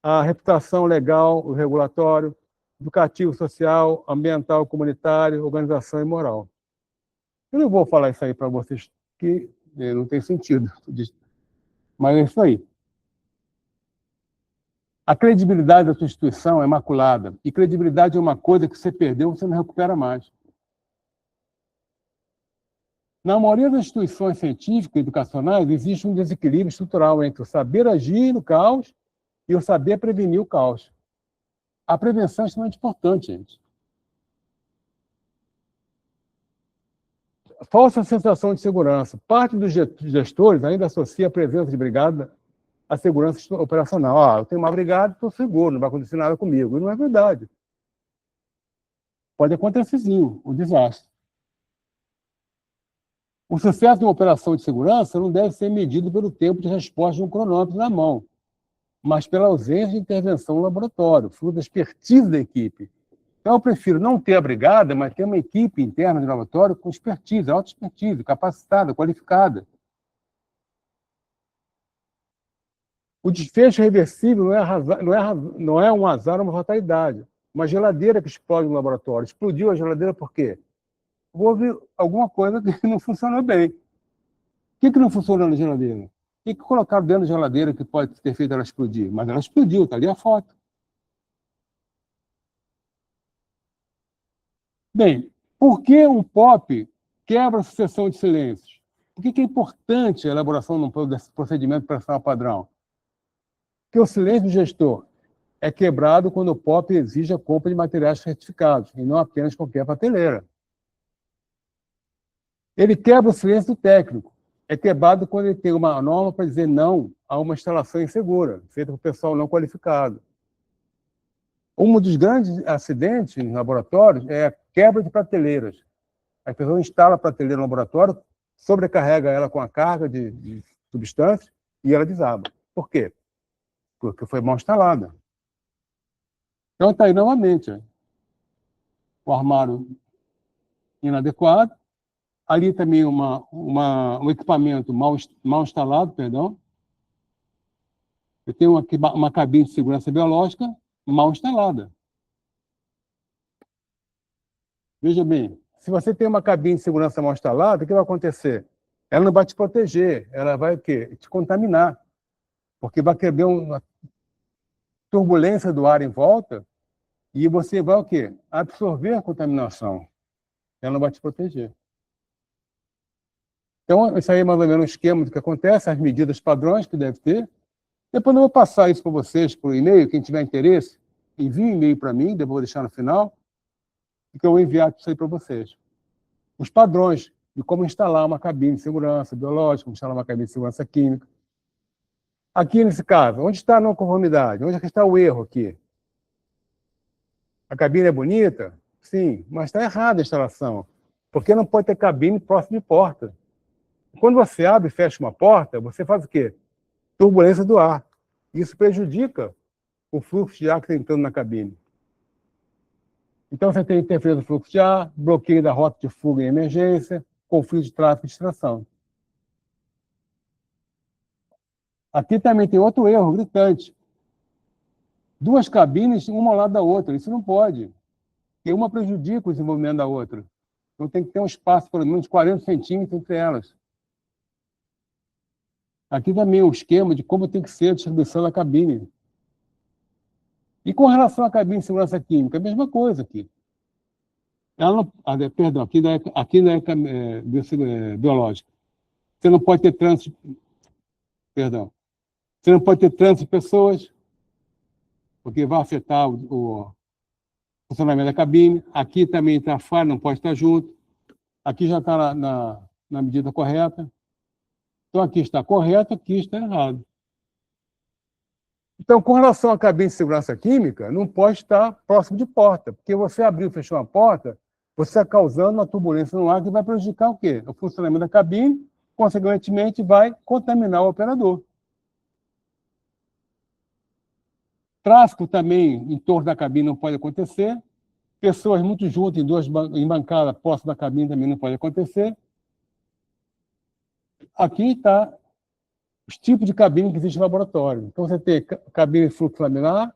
a reputação legal, o regulatório, educativo, social, ambiental, comunitário, organização e moral. Eu não vou falar isso aí para vocês, que não tem sentido, mas é isso aí. A credibilidade da sua instituição é maculada, e credibilidade é uma coisa que você perdeu, você não recupera mais. Na maioria das instituições científicas e educacionais, existe um desequilíbrio estrutural entre o saber agir no caos e o saber prevenir o caos. A prevenção é extremamente importante, gente. Falsa sensação de segurança. Parte dos gestores ainda associa a presença de brigada à segurança operacional. Eu tenho uma brigada, estou seguro, não vai acontecer nada comigo. E não é verdade. Pode acontecer sim, um desastre. O sucesso de uma operação de segurança não deve ser medido pelo tempo de resposta de um cronômetro na mão, mas pela ausência de intervenção no laboratório, fruto da expertise da equipe. Então, eu prefiro não ter a brigada, mas ter uma equipe interna de laboratório com expertise, alta expertise, capacitada, qualificada. O desfecho reversível não é um azar, uma fatalidade. Uma geladeira que explode no laboratório. Explodiu a geladeira por quê? Houve alguma coisa que não funcionou bem. O que não funcionou na geladeira? O que colocaram dentro da geladeira que pode ter feito ela explodir? Mas ela explodiu, está ali a foto. Bem, por que um POP quebra a sucessão de silêncios? Por que é importante a elaboração de um procedimento operacional padrão? Porque o silêncio do gestor é quebrado quando o POP exige a compra de materiais certificados, e não apenas qualquer prateleira. Ele quebra o silêncio do técnico. É quebrado quando ele tem uma norma para dizer não a uma instalação insegura, feita por pessoal não qualificado. Um dos grandes acidentes em laboratórios é a quebra de prateleiras. A pessoa instala a prateleira no laboratório, sobrecarrega ela com a carga de substâncias e ela desaba. Por quê? Porque foi mal instalada. Então está aí novamente. O armário inadequado. Ali também um equipamento mal instalado, perdão. Eu tenho aqui uma cabine de segurança biológica mal instalada. Veja bem, se você tem uma cabine de segurança mal instalada, o que vai acontecer? Ela não vai te proteger, ela vai o quê? Te contaminar, porque vai quebrar uma turbulência do ar em volta e você vai o quê? Absorver a contaminação. Ela não vai te proteger. Então, isso aí é mais ou menos um esquema do que acontece, as medidas padrões que deve ter. Depois eu vou passar isso para vocês por e-mail, quem tiver interesse, envie um e-mail para mim, depois vou deixar no final, e que eu vou enviar isso aí para vocês. Os padrões de como instalar uma cabine de segurança biológica, como instalar uma cabine de segurança química. Aqui, nesse caso, onde está a não conformidade? Onde é que está o erro aqui? A cabine é bonita? Sim, mas está errada a instalação, porque não pode ter cabine próximo de porta. Quando você abre e fecha uma porta, você faz o quê? Turbulência do ar. Isso prejudica o fluxo de ar que está entrando na cabine. Então, você tem interferência do fluxo de ar, bloqueio da rota de fuga em emergência, conflito de tráfego e distração. Aqui também tem outro erro gritante. Duas cabines, uma ao lado da outra. Isso não pode. Porque uma prejudica o desenvolvimento da outra. Então, tem que ter um espaço, pelo menos 40 centímetros entre elas. Aqui também é o esquema de como tem que ser a distribuição da cabine. E com relação à cabine de segurança química, a mesma coisa aqui. Ela não, perdão, aqui não é biológica. Você não pode ter trânsito, perdão, você não pode ter trânsito de pessoas, porque vai afetar o funcionamento da cabine. Aqui também está a falha, não pode estar junto. Aqui já está na medida correta. Então, aqui está correto, aqui está errado. Então, com relação à cabine de segurança química, não pode estar próximo de porta, porque você abriu e fechou uma porta, você está causando uma turbulência no ar que vai prejudicar o quê? O funcionamento da cabine, consequentemente, vai contaminar o operador. Tráfego também em torno da cabine não pode acontecer. Pessoas muito juntas em bancada próximo da cabine também não pode acontecer. Aqui está os tipos de cabine que existe no laboratório. Então, você tem cabine de fluxo laminar,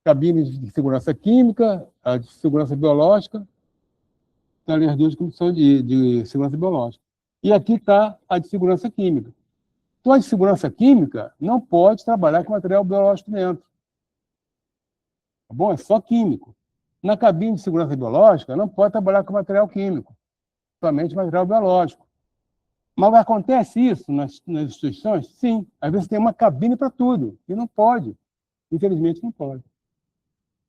cabine de segurança química, a de segurança biológica, tem ali as duas condições de segurança biológica. E aqui está a de segurança química. Então, a de segurança química não pode trabalhar com material biológico dentro. Tá bom? É só químico. Na cabine de segurança biológica, não pode trabalhar com material químico, somente material biológico. Mas acontece isso nas instituições? Sim. Às vezes tem uma cabine para tudo, e não pode. Infelizmente, não pode.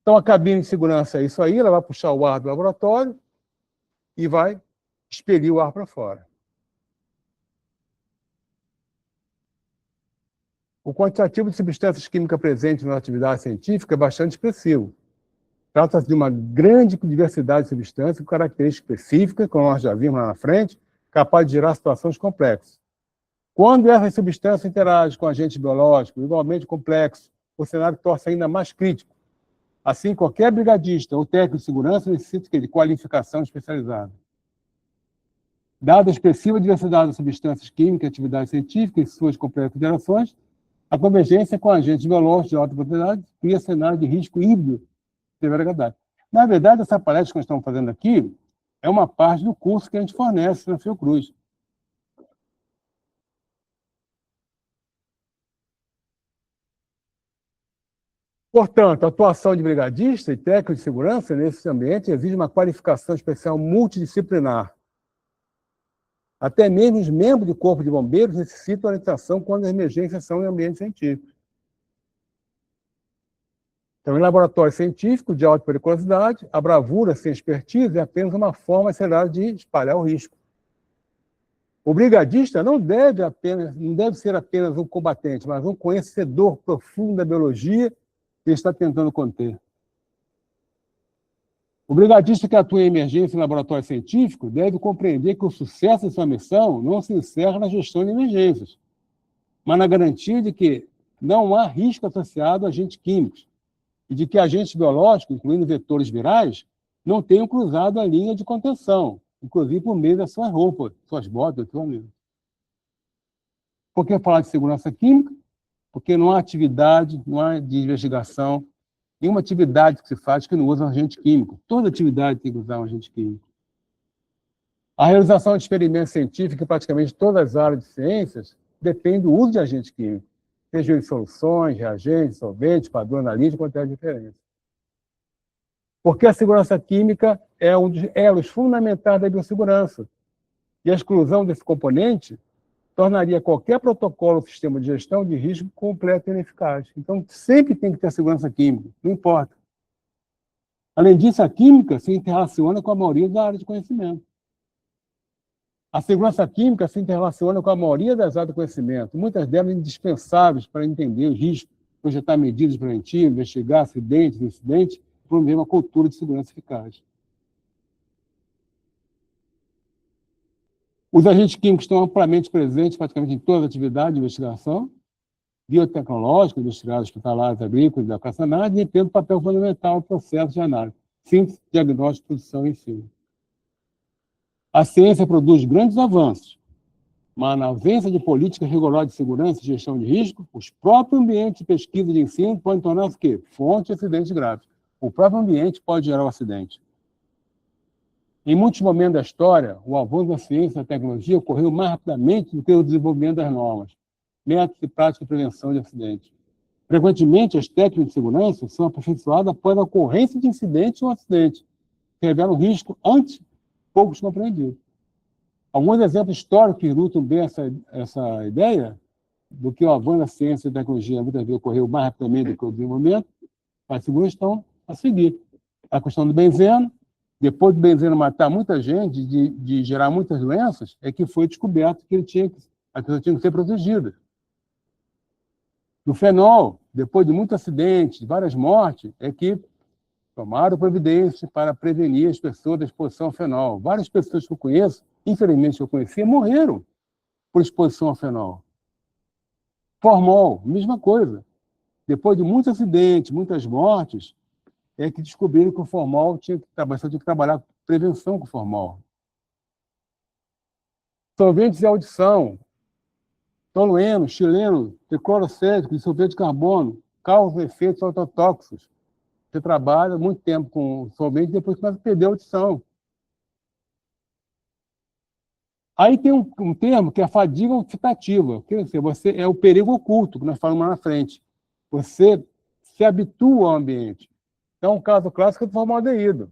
Então, a cabine de segurança é isso aí, ela vai puxar o ar do laboratório e vai expelir o ar para fora. O quantitativo de substâncias químicas presentes na atividade científica é bastante expressivo. Trata-se de uma grande diversidade de substâncias com características específicas, como nós já vimos lá na frente, capaz de gerar situações complexas. Quando essas substâncias interagem com agentes biológicos igualmente complexos, o cenário torna-se ainda mais crítico. Assim, qualquer brigadista ou técnico de segurança necessita de qualificação especializada. Dada a expressiva diversidade de substâncias químicas e atividades científicas e suas complexas interações, a convergência com agentes biológicos de alta propriedade cria cenário de risco híbrido de severa gravidade. Na verdade, essa palestra que nós estamos fazendo aqui é uma parte do curso que a gente fornece na Fiocruz. Portanto, a atuação de brigadista e técnico de segurança nesse ambiente exige uma qualificação especial multidisciplinar. Até mesmo os membros do Corpo de Bombeiros necessitam orientação quando as emergências são em ambiente científico. Então, em laboratório científico de alta periculosidade, a bravura sem expertise é apenas uma forma acelerada de espalhar o risco. O brigadista não deve ser apenas um combatente, mas um conhecedor profundo da biologia que está tentando conter. O brigadista que atua em emergência em laboratório científico deve compreender que o sucesso de sua missão não se encerra na gestão de emergências, mas na garantia de que não há risco associado a agentes químicos e de que agentes biológicos, incluindo vetores virais, não tenham cruzado a linha de contenção, inclusive por meio das suas roupas, suas botas, equipamentos. Por que falar de segurança química? Porque não há atividade, não há de investigação, nenhuma atividade que se faz que não usa um agente químico. Toda atividade tem que usar um agente químico. A realização de experimentos científicos em praticamente todas as áreas de ciências depende do uso de agentes químicos, seja de soluções, reagentes, solventes, padrão analítico, quanto é a diferença. Porque a segurança química é um dos elos fundamentais da biossegurança. E a exclusão desse componente tornaria qualquer protocolo ou sistema de gestão de risco completo e ineficaz. Então, sempre tem que ter segurança química, não importa. Além disso, a química se interrelaciona com a maioria da área de conhecimento. A segurança química se interrelaciona com a maioria das áreas de conhecimento, muitas delas indispensáveis para entender os riscos, projetar medidas preventivas, investigar acidentes, incidentes, promover uma cultura de segurança eficaz. Os agentes químicos estão amplamente presentes praticamente em todas as atividades de investigação, biotecnológica, industriais, hospitalares, agrícolas e artesanais, e tendo papel fundamental no processo de análise, síntese, diagnóstico, produção e ensino. A ciência produz grandes avanços, mas na ausência de políticas rigorosas de segurança e gestão de risco, os próprios ambientes de pesquisa e de ensino podem tornar-se o quê? Fonte de acidentes graves. O próprio ambiente pode gerar um acidente. Em muitos momentos da história, o avanço da ciência e da tecnologia ocorreu mais rapidamente do que o desenvolvimento das normas, métodos e práticas de prevenção de acidentes. Frequentemente, as técnicas de segurança são aperfeiçoadas após a ocorrência de incidentes ou acidentes, que revelam risco antes poucos compreendidos. Alguns exemplos históricos que ilustram bem essa ideia do que o avanço da ciência e da tecnologia muitas vezes ocorreu mais rapidamente do que o desenvolvimento, as seguranças estão a seguir. A questão do benzeno, depois do benzeno matar muita gente, de gerar muitas doenças, é que foi descoberto que a pessoa tinha que ser protegida. No fenol, depois de muitos acidentes, várias mortes, é que tomaram providências para prevenir as pessoas da exposição ao fenol. Várias pessoas que eu conheço, infelizmente que eu conhecia, morreram por exposição ao fenol. Formol, mesma coisa. Depois de muitos acidentes, muitas mortes, é que descobriram que o formol tinha que trabalhar com prevenção com o formol. Solventes de audição, tolueno, xileno, triclorocético, disolvente de carbono, causam efeitos autotóxicos. Você trabalha muito tempo com solvente e depois começa a perder a audição. Aí tem um termo que é a fadiga olfativa, que você é o perigo oculto, que nós falamos lá na frente. Você se habitua ao ambiente. Então, um caso clássico é do formaldeído,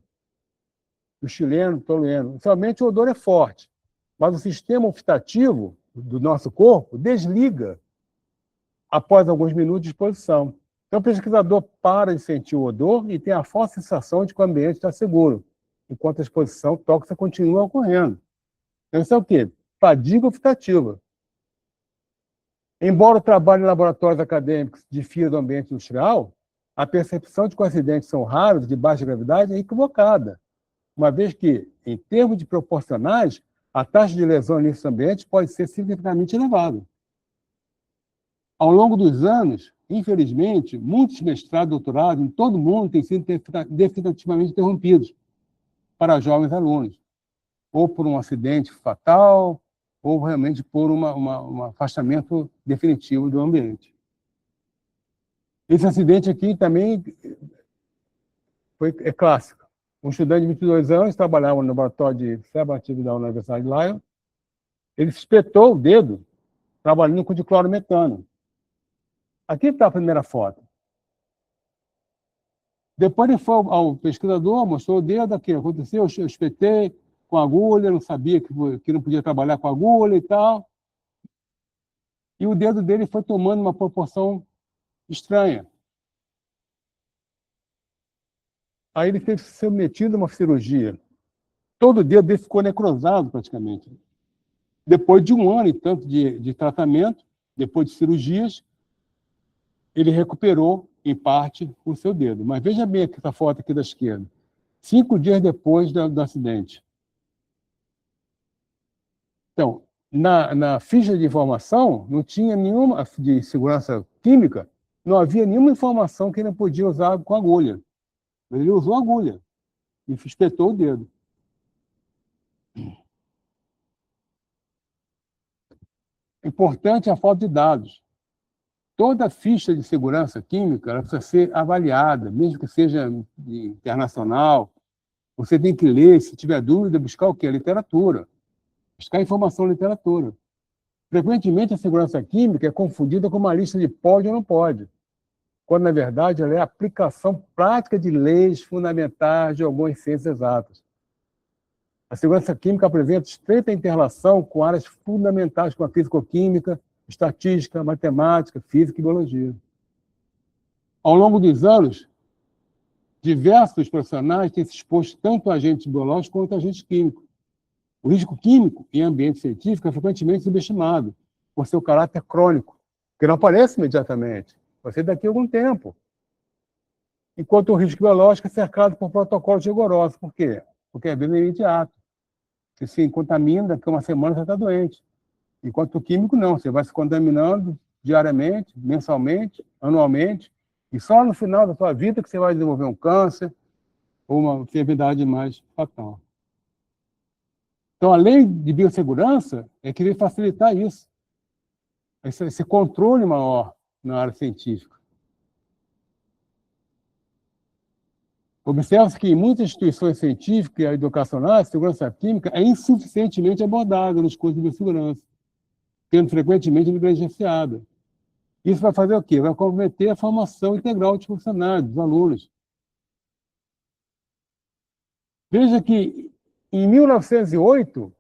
do xileno, do tolueno. Somente o odor é forte, mas o sistema olfatativo do nosso corpo desliga após alguns minutos de exposição. Então, o pesquisador para de sentir o odor e tem a falsa sensação de que o ambiente está seguro, enquanto a exposição tóxica continua ocorrendo. Então, isso é o quê? Fadiga olfativa. Embora o trabalho em laboratórios acadêmicos difira do ambiente industrial, a percepção de que os acidentes são raros, de baixa gravidade, é equivocada, uma vez que, em termos de proporcionais, a taxa de lesão nesses ambientes pode ser significativamente elevada. Ao longo dos anos, infelizmente, muitos mestrados e doutorados em todo o mundo têm sido definitivamente interrompidos para jovens alunos, ou por um acidente fatal, ou realmente por um afastamento definitivo do ambiente. Esse acidente aqui também é clássico. Um estudante de 22 anos trabalhava no laboratório de sebativo da Universidade de Lyon. Ele espetou o dedo trabalhando com diclorometano. Aqui está a primeira foto. Depois ele foi ao pesquisador, mostrou o dedo, aqui aconteceu, eu espetei com agulha, não sabia que não podia trabalhar com agulha e tal. E o dedo dele foi tomando uma proporção estranha. Aí ele teve que ser submetido a uma cirurgia. Todo o dedo dele ficou necrosado, praticamente. Depois de um ano e tanto de tratamento, depois de cirurgias, ele recuperou, em parte, o seu dedo. Mas veja bem aqui essa foto aqui da esquerda. 5 dias depois do acidente. Então, na ficha de informação, não tinha nenhuma, de segurança química, não havia nenhuma informação que ele não podia usar com agulha. Mas ele usou agulha e espetou o dedo. Importante a falta de dados. Toda ficha de segurança química ela precisa ser avaliada, mesmo que seja internacional. Você tem que ler, se tiver dúvida, buscar o quê? A literatura. Buscar informação na literatura. Frequentemente, a segurança química é confundida com uma lista de pode ou não pode, quando, na verdade, ela é a aplicação prática de leis fundamentais de algumas ciências exatas. A segurança química apresenta estreita interrelação com áreas fundamentais como a fisicoquímica, estatística, matemática, física e biologia. Ao longo dos anos, diversos profissionais têm se exposto tanto a agentes biológicos quanto a agentes químicos. O risco químico em ambiente científico é frequentemente subestimado por seu caráter crônico, que não aparece imediatamente, vai ser daqui a algum tempo. Enquanto o risco biológico é cercado por protocolos rigorosos. Por quê? Porque é bem imediato. Você se contamina, daqui a uma semana você está doente. Enquanto o químico, não. Você vai se contaminando diariamente, mensalmente, anualmente, e só no final da sua vida que você vai desenvolver um câncer ou uma enfermidade mais fatal. Então, a lei de biossegurança é que vem facilitar isso. Esse controle maior na área científica. Observa-se que em muitas instituições científicas e educacionais, a segurança química é insuficientemente abordada nos cursos de biossegurança, sendo frequentemente negligenciada. Isso vai fazer o quê? Vai comprometer a formação integral dos profissionais, dos alunos. Veja que, em 1908,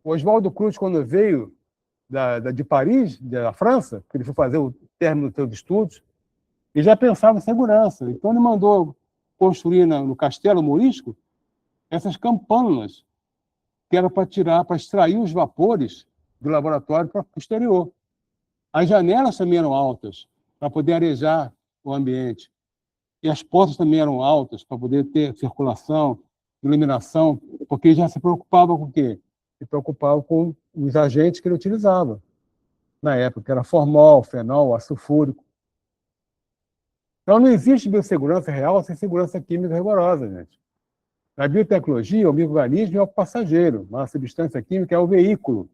o Oswaldo Cruz, quando veio de Paris, da França, que ele foi fazer o término dos seus estudos, ele já pensava em segurança. Então, ele mandou construir no Castelo Morisco essas campânulas que eram para extrair os vapores do laboratório para o exterior. As janelas também eram altas, para poder arejar o ambiente. E as portas também eram altas, para poder ter circulação, iluminação, porque ele já se preocupava com o quê? Se preocupava com os agentes que ele utilizava na época, que era formol, fenol, ácido fúrico. Então, não existe biossegurança real sem segurança química rigorosa, gente. Na biotecnologia, o microorganismo é o passageiro, mas a substância química é o veículo.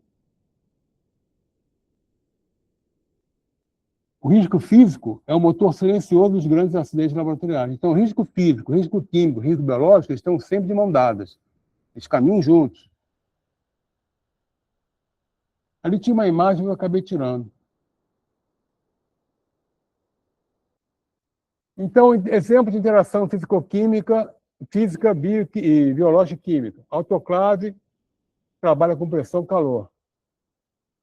O risco físico é o motor silencioso dos grandes acidentes laboratoriais. Então, risco físico, risco químico, risco biológico estão sempre de mão dadas. Eles caminham juntos. Ali tinha uma imagem que eu acabei tirando. Então, exemplo de interação físico-química, física, biológica e química. Autoclave trabalha com pressão e calor.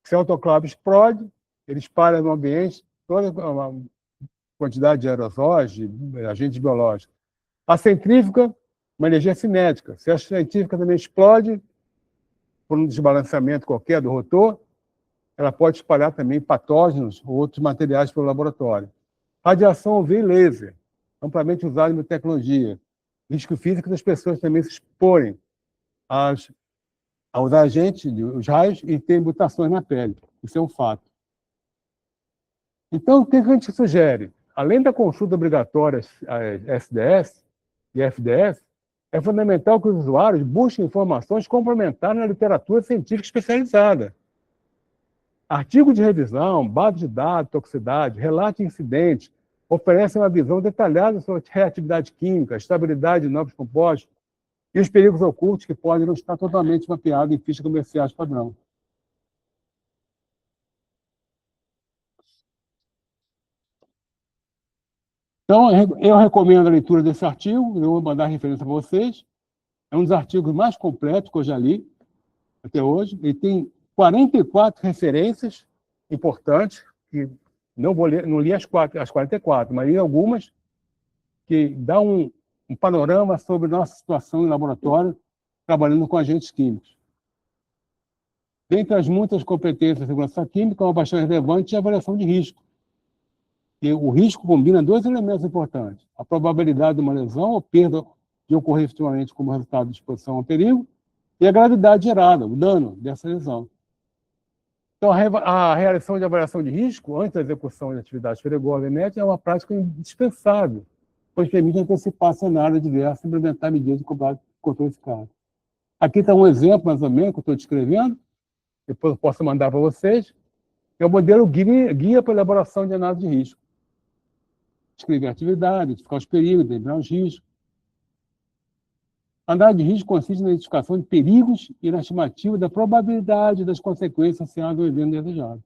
Se a autoclave explode, ele espalha no ambiente toda uma quantidade de aerosóis, de agentes biológicos. A centrífuga, uma energia cinética. Se a centrífuga também explode, por um desbalanceamento qualquer do rotor, ela pode espalhar também patógenos ou outros materiais pelo laboratório. Radiação UV e laser, amplamente usada em biotecnologia. Risco físico das pessoas também se exporem aos agentes, os raios, e ter mutações na pele. Isso é um fato. Então, o que a gente sugere? Além da consulta obrigatória SDS e FDS, é fundamental que os usuários busquem informações complementares na literatura científica especializada. Artigo de revisão, base de dados, toxicidade, relato de incidentes, oferecem uma visão detalhada sobre a reatividade química, a estabilidade de novos compostos e os perigos ocultos que podem não estar totalmente mapeados em fichas comerciais padrão. Então, eu recomendo a leitura desse artigo, eu vou mandar referência para vocês. É um dos artigos mais completos que eu já li até hoje. Ele tem 44 referências importantes, que não li as 44, mas li algumas que dão um panorama sobre nossa situação em laboratório, trabalhando com agentes químicos. Dentre as muitas competências de segurança química, uma bastante relevante é a avaliação de risco. E o risco combina dois elementos importantes: a probabilidade de uma lesão ou perda de ocorrer efetivamente como resultado de exposição ao perigo, e a gravidade gerada, o dano dessa lesão. Então, a realização de avaliação de risco, antes da execução de atividades perigosas e médicas, é uma prática indispensável, pois permite antecipar cenários diversos e implementar medidas de controle eficaz. Aqui está um exemplo, mais ou menos, que eu estou descrevendo, depois eu posso mandar para vocês, é o modelo guia para a elaboração de análise de risco. Descrever a atividade, identificar os perigos, determinar os riscos. A análise de risco consiste na identificação de perigos e na estimativa da probabilidade das consequências associadas ao evento desejado.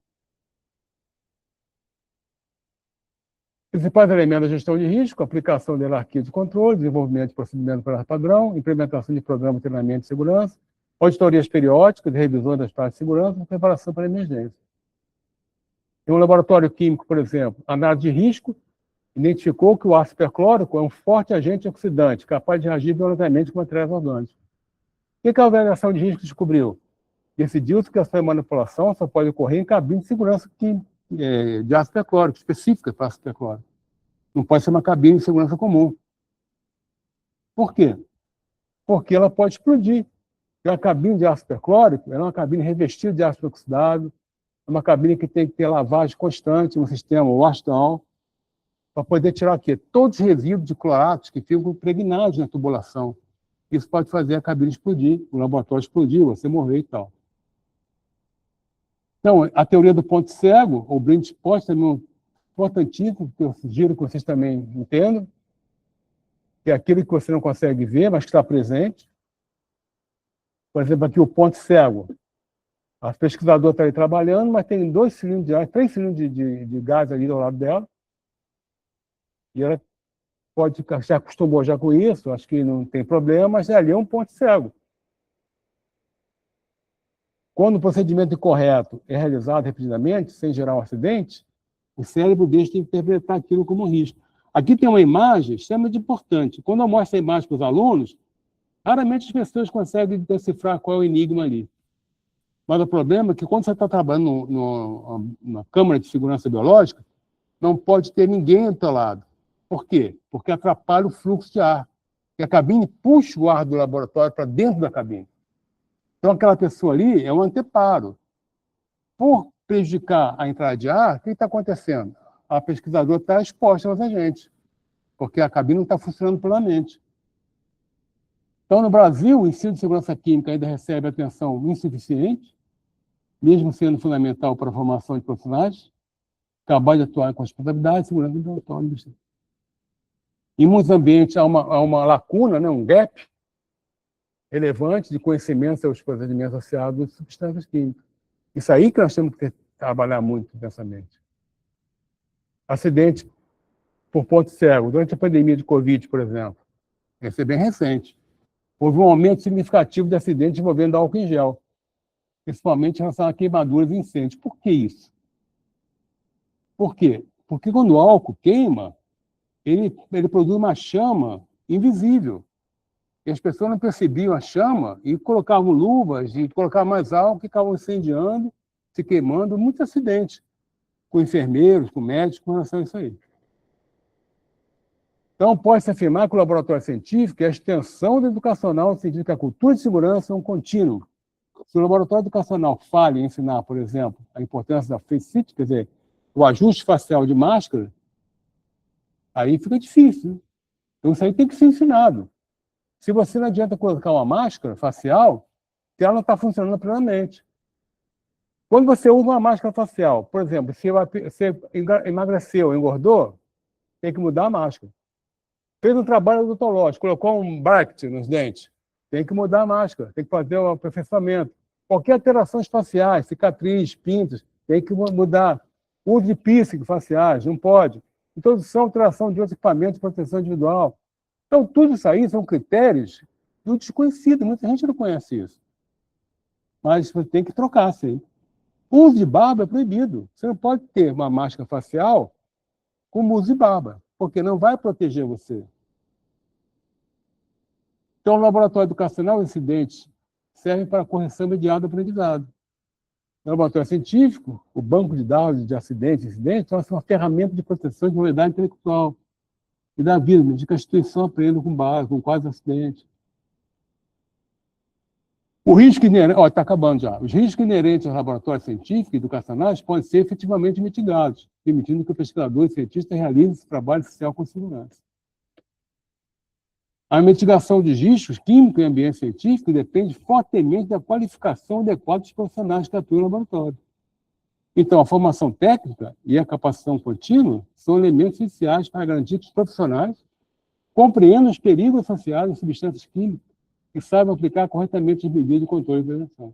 Principais elementos da gestão de risco: aplicação da hierarquia de controle, desenvolvimento de procedimento para padrão, implementação de programas de treinamento de segurança, auditorias periódicas, revisões das práticas de segurança e preparação para a emergência. Em um laboratório químico, por exemplo, análise de risco identificou que o ácido perclórico é um forte agente oxidante, capaz de reagir violentamente com materiais orgânicos. O que a avaliação de risco descobriu? Decidiu-se que essa manipulação só pode ocorrer em cabine de segurança de ácido perclórico, específica para ácido perclórico. Não pode ser uma cabine de segurança comum. Por quê? Porque ela pode explodir. E a cabine de ácido perclórico é uma cabine revestida de ácido oxidado, é uma cabine que tem que ter lavagem constante, um sistema washdown, para poder tirar o quê? Todos os resíduos de cloratos que ficam impregnados na tubulação. Isso pode fazer a cabine explodir, o laboratório explodir, você morrer e tal. Então, a teoria do ponto cego, ou blind spot, também é importantíssimo, que eu sugiro que vocês também entendam, que é aquilo que você não consegue ver, mas que está presente. Por exemplo, aqui o ponto cego. A pesquisadora está ali trabalhando, mas tem 2 cilindros de ar, 3 cilindros de gás ali ao lado dela. E ela pode se acostumou já com isso, acho que não tem problema, mas ali é um ponto cego. Quando o procedimento incorreto é realizado repetidamente, sem gerar um acidente, o cérebro deixa de interpretar aquilo como um risco. Aqui tem uma imagem extremamente importante. Quando eu mostro a imagem para os alunos, raramente as pessoas conseguem decifrar qual é o enigma ali. Mas o problema é que quando você está trabalhando numa câmara de segurança biológica, não pode ter ninguém ao teu lado. Por quê? Porque atrapalha o fluxo de ar. E a cabine puxa o ar do laboratório para dentro da cabine. Então, aquela pessoa ali é um anteparo. Por prejudicar a entrada de ar, o que está acontecendo? A pesquisadora está exposta aos agentes, porque a cabine não está funcionando plenamente. Então, no Brasil, o ensino de segurança química ainda recebe atenção insuficiente, mesmo sendo fundamental para a formação de profissionais, capazes de atuar com responsabilidade, segurança ambiental. Em muitos ambientes há uma lacuna, né, um gap relevante de conhecimento sobre os procedimentos associados às substâncias químicas. Isso aí que nós temos que trabalhar muito intensamente. Acidente por ponto cego. Durante a pandemia de Covid, por exemplo, esse é bem recente, houve um aumento significativo de acidentes envolvendo álcool em gel, principalmente em relação a queimaduras e incêndios. Por que isso? Por quê? Porque quando o álcool queima, ele produz uma chama invisível. E as pessoas não percebiam a chama e colocavam luvas e colocavam mais álcool, ficavam incendiando, se queimando, muitos acidentes com enfermeiros, com médicos, com relação a isso aí. Então, pode-se afirmar que o laboratório científico é a extensão do educacional, no sentido que a cultura de segurança é um contínuo. Se o laboratório educacional falha em ensinar, por exemplo, a importância da face fit, quer dizer, o ajuste facial de máscara, aí fica difícil, né? Então, isso aí tem que ser ensinado. Se você não adianta colocar uma máscara facial, que ela não está funcionando plenamente. Quando você usa uma máscara facial, por exemplo, se você emagreceu, engordou, tem que mudar a máscara. Fez um trabalho odontológico, colocou um bracket nos dentes, tem que mudar a máscara, tem que fazer um aperfeiçoamento. Qualquer alterações faciais, cicatriz, pintos, tem que mudar. Uso de piercing faciais, não pode. Introdução, alteração de outros equipamentos de proteção individual. Então, tudo isso aí são critérios do desconhecido. Muita gente não conhece isso. Mas você tem que trocar, sim. O uso de barba é proibido. Você não pode ter uma máscara facial com uso de barba, porque não vai proteger você. Então, o laboratório educacional, incidentes, serve para a correção imediata do aprendizado. No laboratório científico, o banco de dados de acidentes e incidentes é uma ferramenta de proteção de propriedade intelectual e da vida, de que a instituição aprenda com base, com quase acidente. O risco inerente, está acabando já. Os riscos inerentes aos laboratórios científicos e educacionais podem ser efetivamente mitigados, permitindo que o pesquisador e cientista realize esse trabalho social com segurança. A mitigação de riscos químicos em ambiente científico depende fortemente da qualificação adequada dos profissionais que atuam no laboratório. Então, a formação técnica e a capacitação contínua são elementos essenciais para garantir que os profissionais compreendam os perigos associados às substâncias químicas e saibam aplicar corretamente as medidas de controle e prevenção.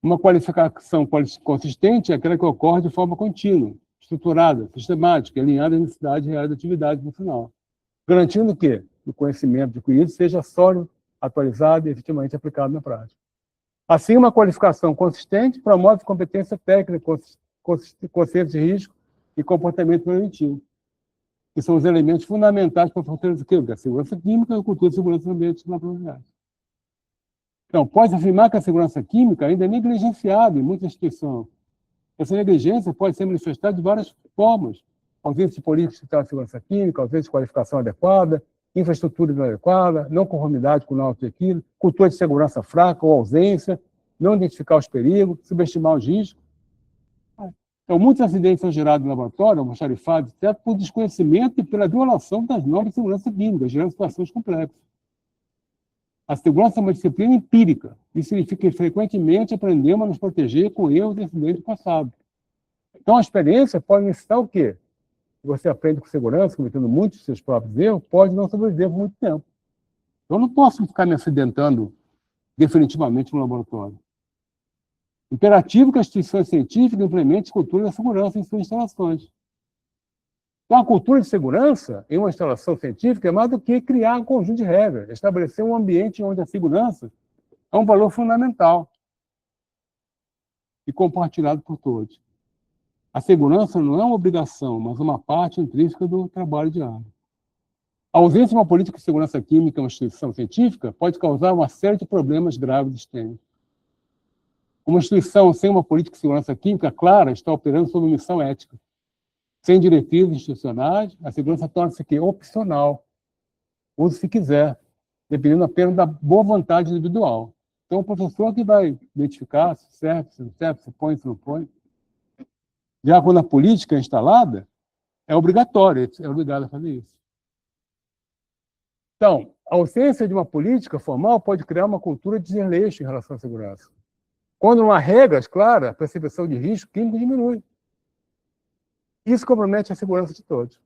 Uma qualificação consistente é aquela que ocorre de forma contínua, estruturada, sistemática, alinhada às necessidades reais da atividade profissional, garantindo que do conhecimento adquirido seja sólido, atualizado e efetivamente aplicado na prática. Assim, uma qualificação consistente promove competência técnica, consciência de risco e comportamento preventivo, que são os elementos fundamentais para a fortaleza da segurança química e a cultura de segurança no ambiente laboratoriais. Então, pode afirmar que a segurança química ainda é negligenciada em muitas instituições. Essa negligência pode ser manifestada de várias formas: ausência de políticas de segurança química, ausência de qualificação adequada, infraestrutura inadequada, não conformidade com o norte de equilíbrio, cultura de segurança fraca ou ausência, não identificar os perigos, subestimar os riscos. Então, muitos acidentes são gerados no laboratório, almoxarifados, etc., por desconhecimento e pela violação das normas de segurança química, gerando situações complexas. A segurança é uma disciplina empírica. Isso significa que frequentemente aprendemos a nos proteger com erros e acidentes do passado. Então, a experiência pode ensinar o quê? Você aprende com segurança, cometendo muitos dos seus próprios erros, pode não sobreviver por muito tempo. Eu não posso ficar me acidentando definitivamente no laboratório. Imperativo que as instituições científicas implementem cultura da segurança em suas instalações. Então, a cultura de segurança em uma instalação científica é mais do que criar um conjunto de regras, estabelecer um ambiente onde a segurança é um valor fundamental e compartilhado por todos. A segurança não é uma obrigação, mas uma parte intrínseca do trabalho diário. A ausência de uma política de segurança química em uma instituição científica pode causar uma série de problemas graves sistêmicos. Uma instituição sem uma política de segurança química clara está operando sob missão ética. Sem diretrizes institucionais, a segurança torna-se opcional. Use se quiser, dependendo apenas da boa vontade individual. Então, o professor que vai identificar se serve, se não serve, se põe, se não põe. Já quando a política é instalada, é obrigatório, é obrigado a fazer isso. Então, a ausência de uma política formal pode criar uma cultura de desleixo em relação à segurança. Quando não há regras claras, a percepção de risco químico diminui. Isso compromete a segurança de todos.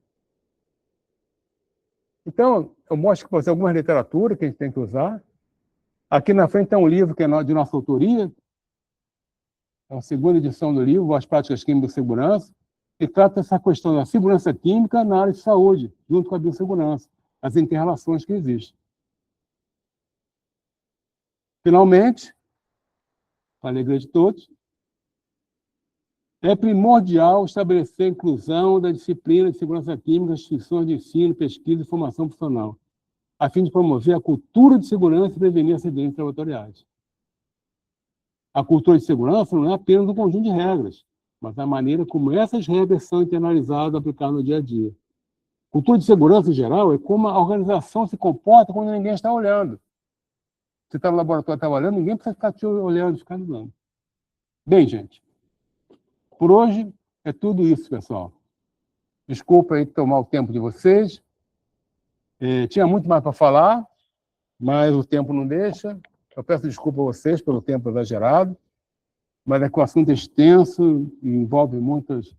Então, eu mostro para você algumas literaturas que a gente tem que usar. Aqui na frente tem um livro que é de nossa autoria, é a segunda edição do livro, As Práticas Químicas de Segurança, que trata essa questão da segurança química na área de saúde, junto com a biossegurança, as inter-relações que existem. Finalmente, para a alegria de todos, é primordial estabelecer a inclusão da disciplina de segurança química nas instituições de ensino, pesquisa e formação profissional, a fim de promover a cultura de segurança e prevenir acidentes laboratoriais. A cultura de segurança não é apenas um conjunto de regras, mas a maneira como essas regras são internalizadas e aplicadas no dia a dia. Cultura de segurança, em geral, é como a organização se comporta quando ninguém está olhando. Você está no laboratório trabalhando, ninguém precisa ficar te olhando, ficar olhando. Bem, gente, por hoje é tudo isso, pessoal. Desculpa aí tomar o tempo de vocês. Tinha muito mais para falar, mas o tempo não deixa. Eu peço desculpa a vocês pelo tempo exagerado, mas é que o assunto é extenso e envolve muitas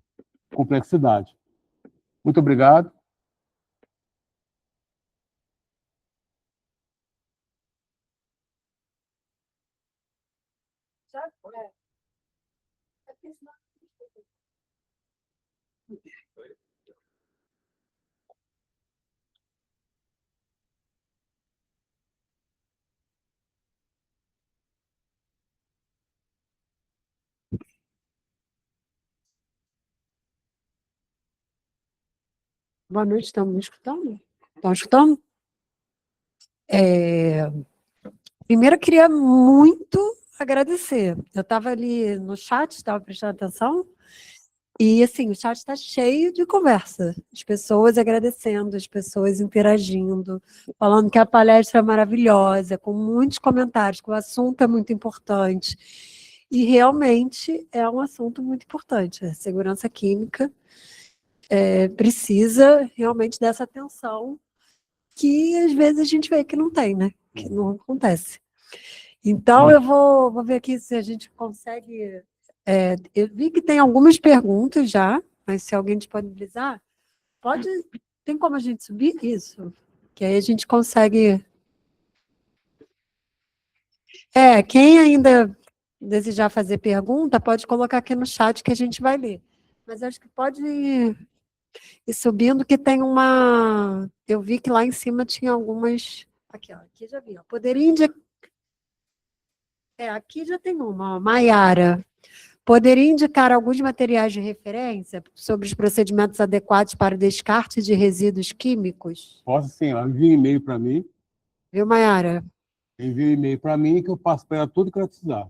complexidades. Muito obrigado. Boa noite, estão me escutando? Estão escutando? Primeiro, eu queria muito agradecer. Eu estava ali no chat, estava prestando atenção, e assim, o chat está cheio de conversa. As pessoas agradecendo, as pessoas interagindo, falando que a palestra é maravilhosa, com muitos comentários, que o assunto é muito importante. E realmente é um assunto muito importante. A segurança química precisa realmente dessa atenção que às vezes a gente vê que não tem, né? Que não acontece. Então, eu vou ver aqui se a gente consegue... eu vi que tem algumas perguntas já, mas se alguém disponibilizar, tem como a gente subir isso? Que aí a gente consegue... quem ainda desejar fazer pergunta, pode colocar aqui no chat que a gente vai ler. Mas acho que pode e subindo que tem uma... Eu vi que lá em cima tinha algumas... Aqui, ó, aqui já vi. Ó. Poderia indicar... aqui já tem uma, ó, Maiara. Poderia indicar alguns materiais de referência sobre os procedimentos adequados para o descarte de resíduos químicos? Posso sim, ela envia um e-mail para mim, Viu, Maiara? envia um e-mail para mim que eu passo para ela tudo que ela precisar.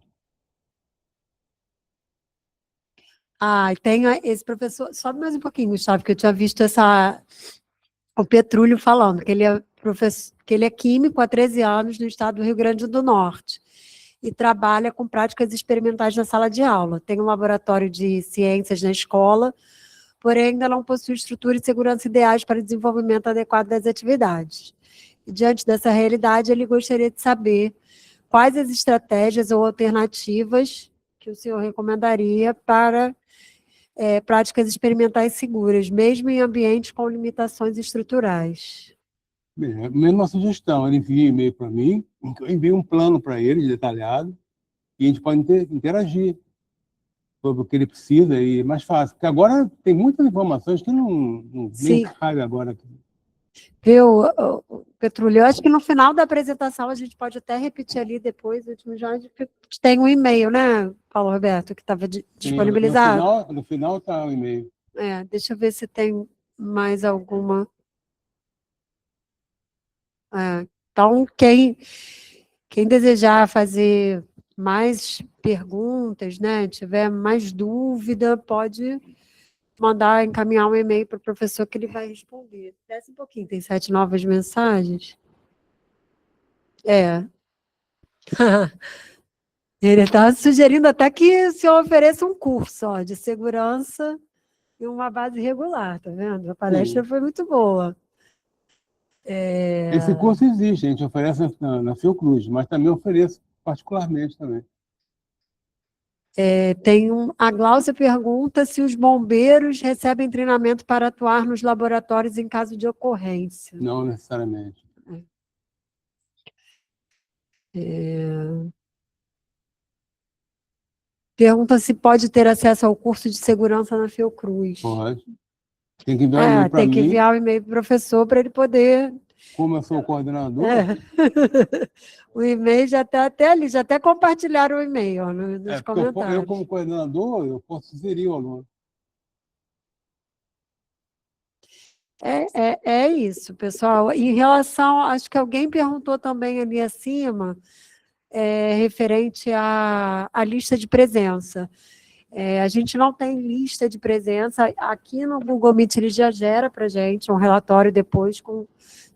Ah, e tem esse professor... Sobe mais um pouquinho, Gustavo, que eu tinha visto o Petrúlio falando que ele é que ele é químico há 13 anos no estado do Rio Grande do Norte e trabalha com práticas experimentais na sala de aula. Tem um laboratório de ciências na escola, porém ainda não possui estrutura e segurança ideais para o desenvolvimento adequado das atividades. E, diante dessa realidade, ele gostaria de saber quais as estratégias ou alternativas que o senhor recomendaria para práticas experimentais seguras, mesmo em ambientes com limitações estruturais. Mesma sugestão, ele envia um e-mail para mim, eu envio um plano para ele, detalhado, e a gente pode interagir sobre o que ele precisa e é mais fácil. Porque agora tem muitas informações que nem cabe agora aqui. Viu, Petrulho? Eu acho que no final da apresentação a gente pode até repetir ali depois, já tem um e-mail, né, Paulo Roberto, que estava disponibilizado. No final está o e-mail. Deixa eu ver se tem mais alguma. Então, quem desejar fazer mais perguntas, né, tiver mais dúvida, pode mandar, encaminhar um e-mail para o professor que ele vai responder. Desce um pouquinho, tem 7 novas mensagens. Ele está sugerindo até que o senhor ofereça um curso, ó, de segurança e uma base regular, tá vendo? A palestra foi muito boa. Esse curso existe, a gente oferece na Fiocruz, mas também ofereço particularmente também. A Gláucia pergunta se os bombeiros recebem treinamento para atuar nos laboratórios em caso de ocorrência. Não necessariamente. Pergunta se pode ter acesso ao curso de segurança na Fiocruz. Pode. Tem que enviar um e-mail para mim. Tem que enviar um e-mail para o professor para ele poder... Como eu sou o coordenador... O e-mail já está até ali, já até compartilharam o e-mail nos comentários. Eu, como coordenador, eu posso sugerir o aluno. É isso, pessoal. Em relação, acho que alguém perguntou também ali acima, referente à lista de presença. A gente não tem lista de presença. Aqui no Google Meet ele já gera para a gente um relatório depois com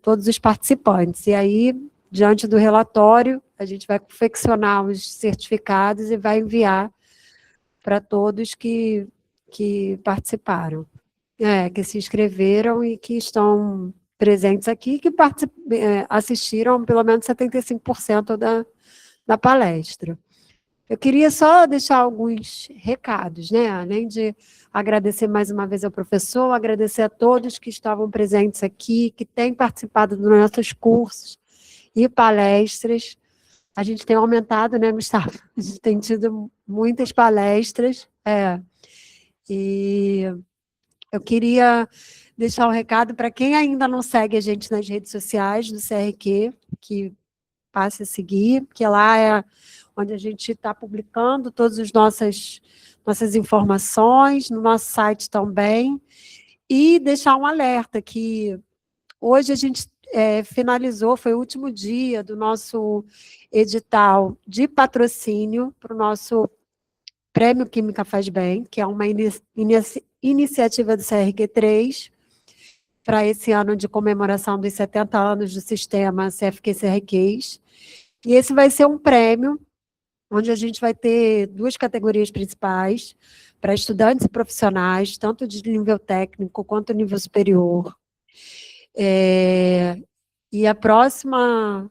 todos os participantes. E aí, diante do relatório, a gente vai confeccionar os certificados e vai enviar para todos que participaram, que se inscreveram e que estão presentes aqui, que assistiram pelo menos 75% da palestra. Eu queria só deixar alguns recados, né? Além de agradecer mais uma vez ao professor, agradecer a todos que estavam presentes aqui, que têm participado dos nossos cursos e palestras. A gente tem aumentado, né, Gustavo? A gente tem tido muitas palestras. E eu queria deixar um recado para quem ainda não segue a gente nas redes sociais do CRQ, que passe a seguir, porque lá é onde a gente está publicando todas as nossas informações, no nosso site também, e deixar um alerta que hoje a gente finalizou, foi o último dia do nosso edital de patrocínio para o nosso Prêmio Química Faz Bem, que é uma iniciativa do CRQ3, para esse ano de comemoração dos 70 anos do sistema CFQ-CRQs. E esse vai ser um prêmio onde a gente vai ter 2 categorias principais, para estudantes e profissionais, tanto de nível técnico quanto nível superior. E a próxima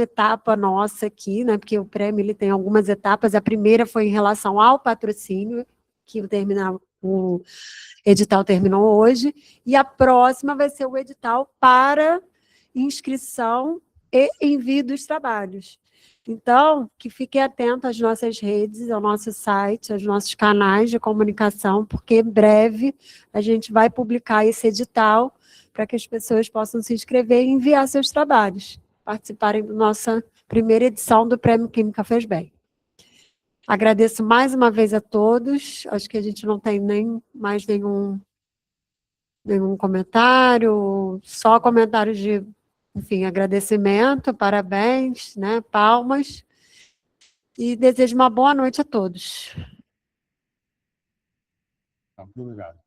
etapa nossa aqui, né, porque o prêmio ele tem algumas etapas, a primeira foi em relação ao patrocínio, que o edital terminou hoje, e a próxima vai ser o edital para inscrição e envio dos trabalhos. Então, que fique atento às nossas redes, ao nosso site, aos nossos canais de comunicação, porque em breve a gente vai publicar esse edital para que as pessoas possam se inscrever e enviar seus trabalhos, participarem da nossa primeira edição do Prêmio Química Fez Bem. Agradeço mais uma vez a todos, acho que a gente não tem nem mais nenhum comentário, só comentários de, enfim, agradecimento, parabéns, né, palmas, e desejo uma boa noite a todos. Muito obrigado.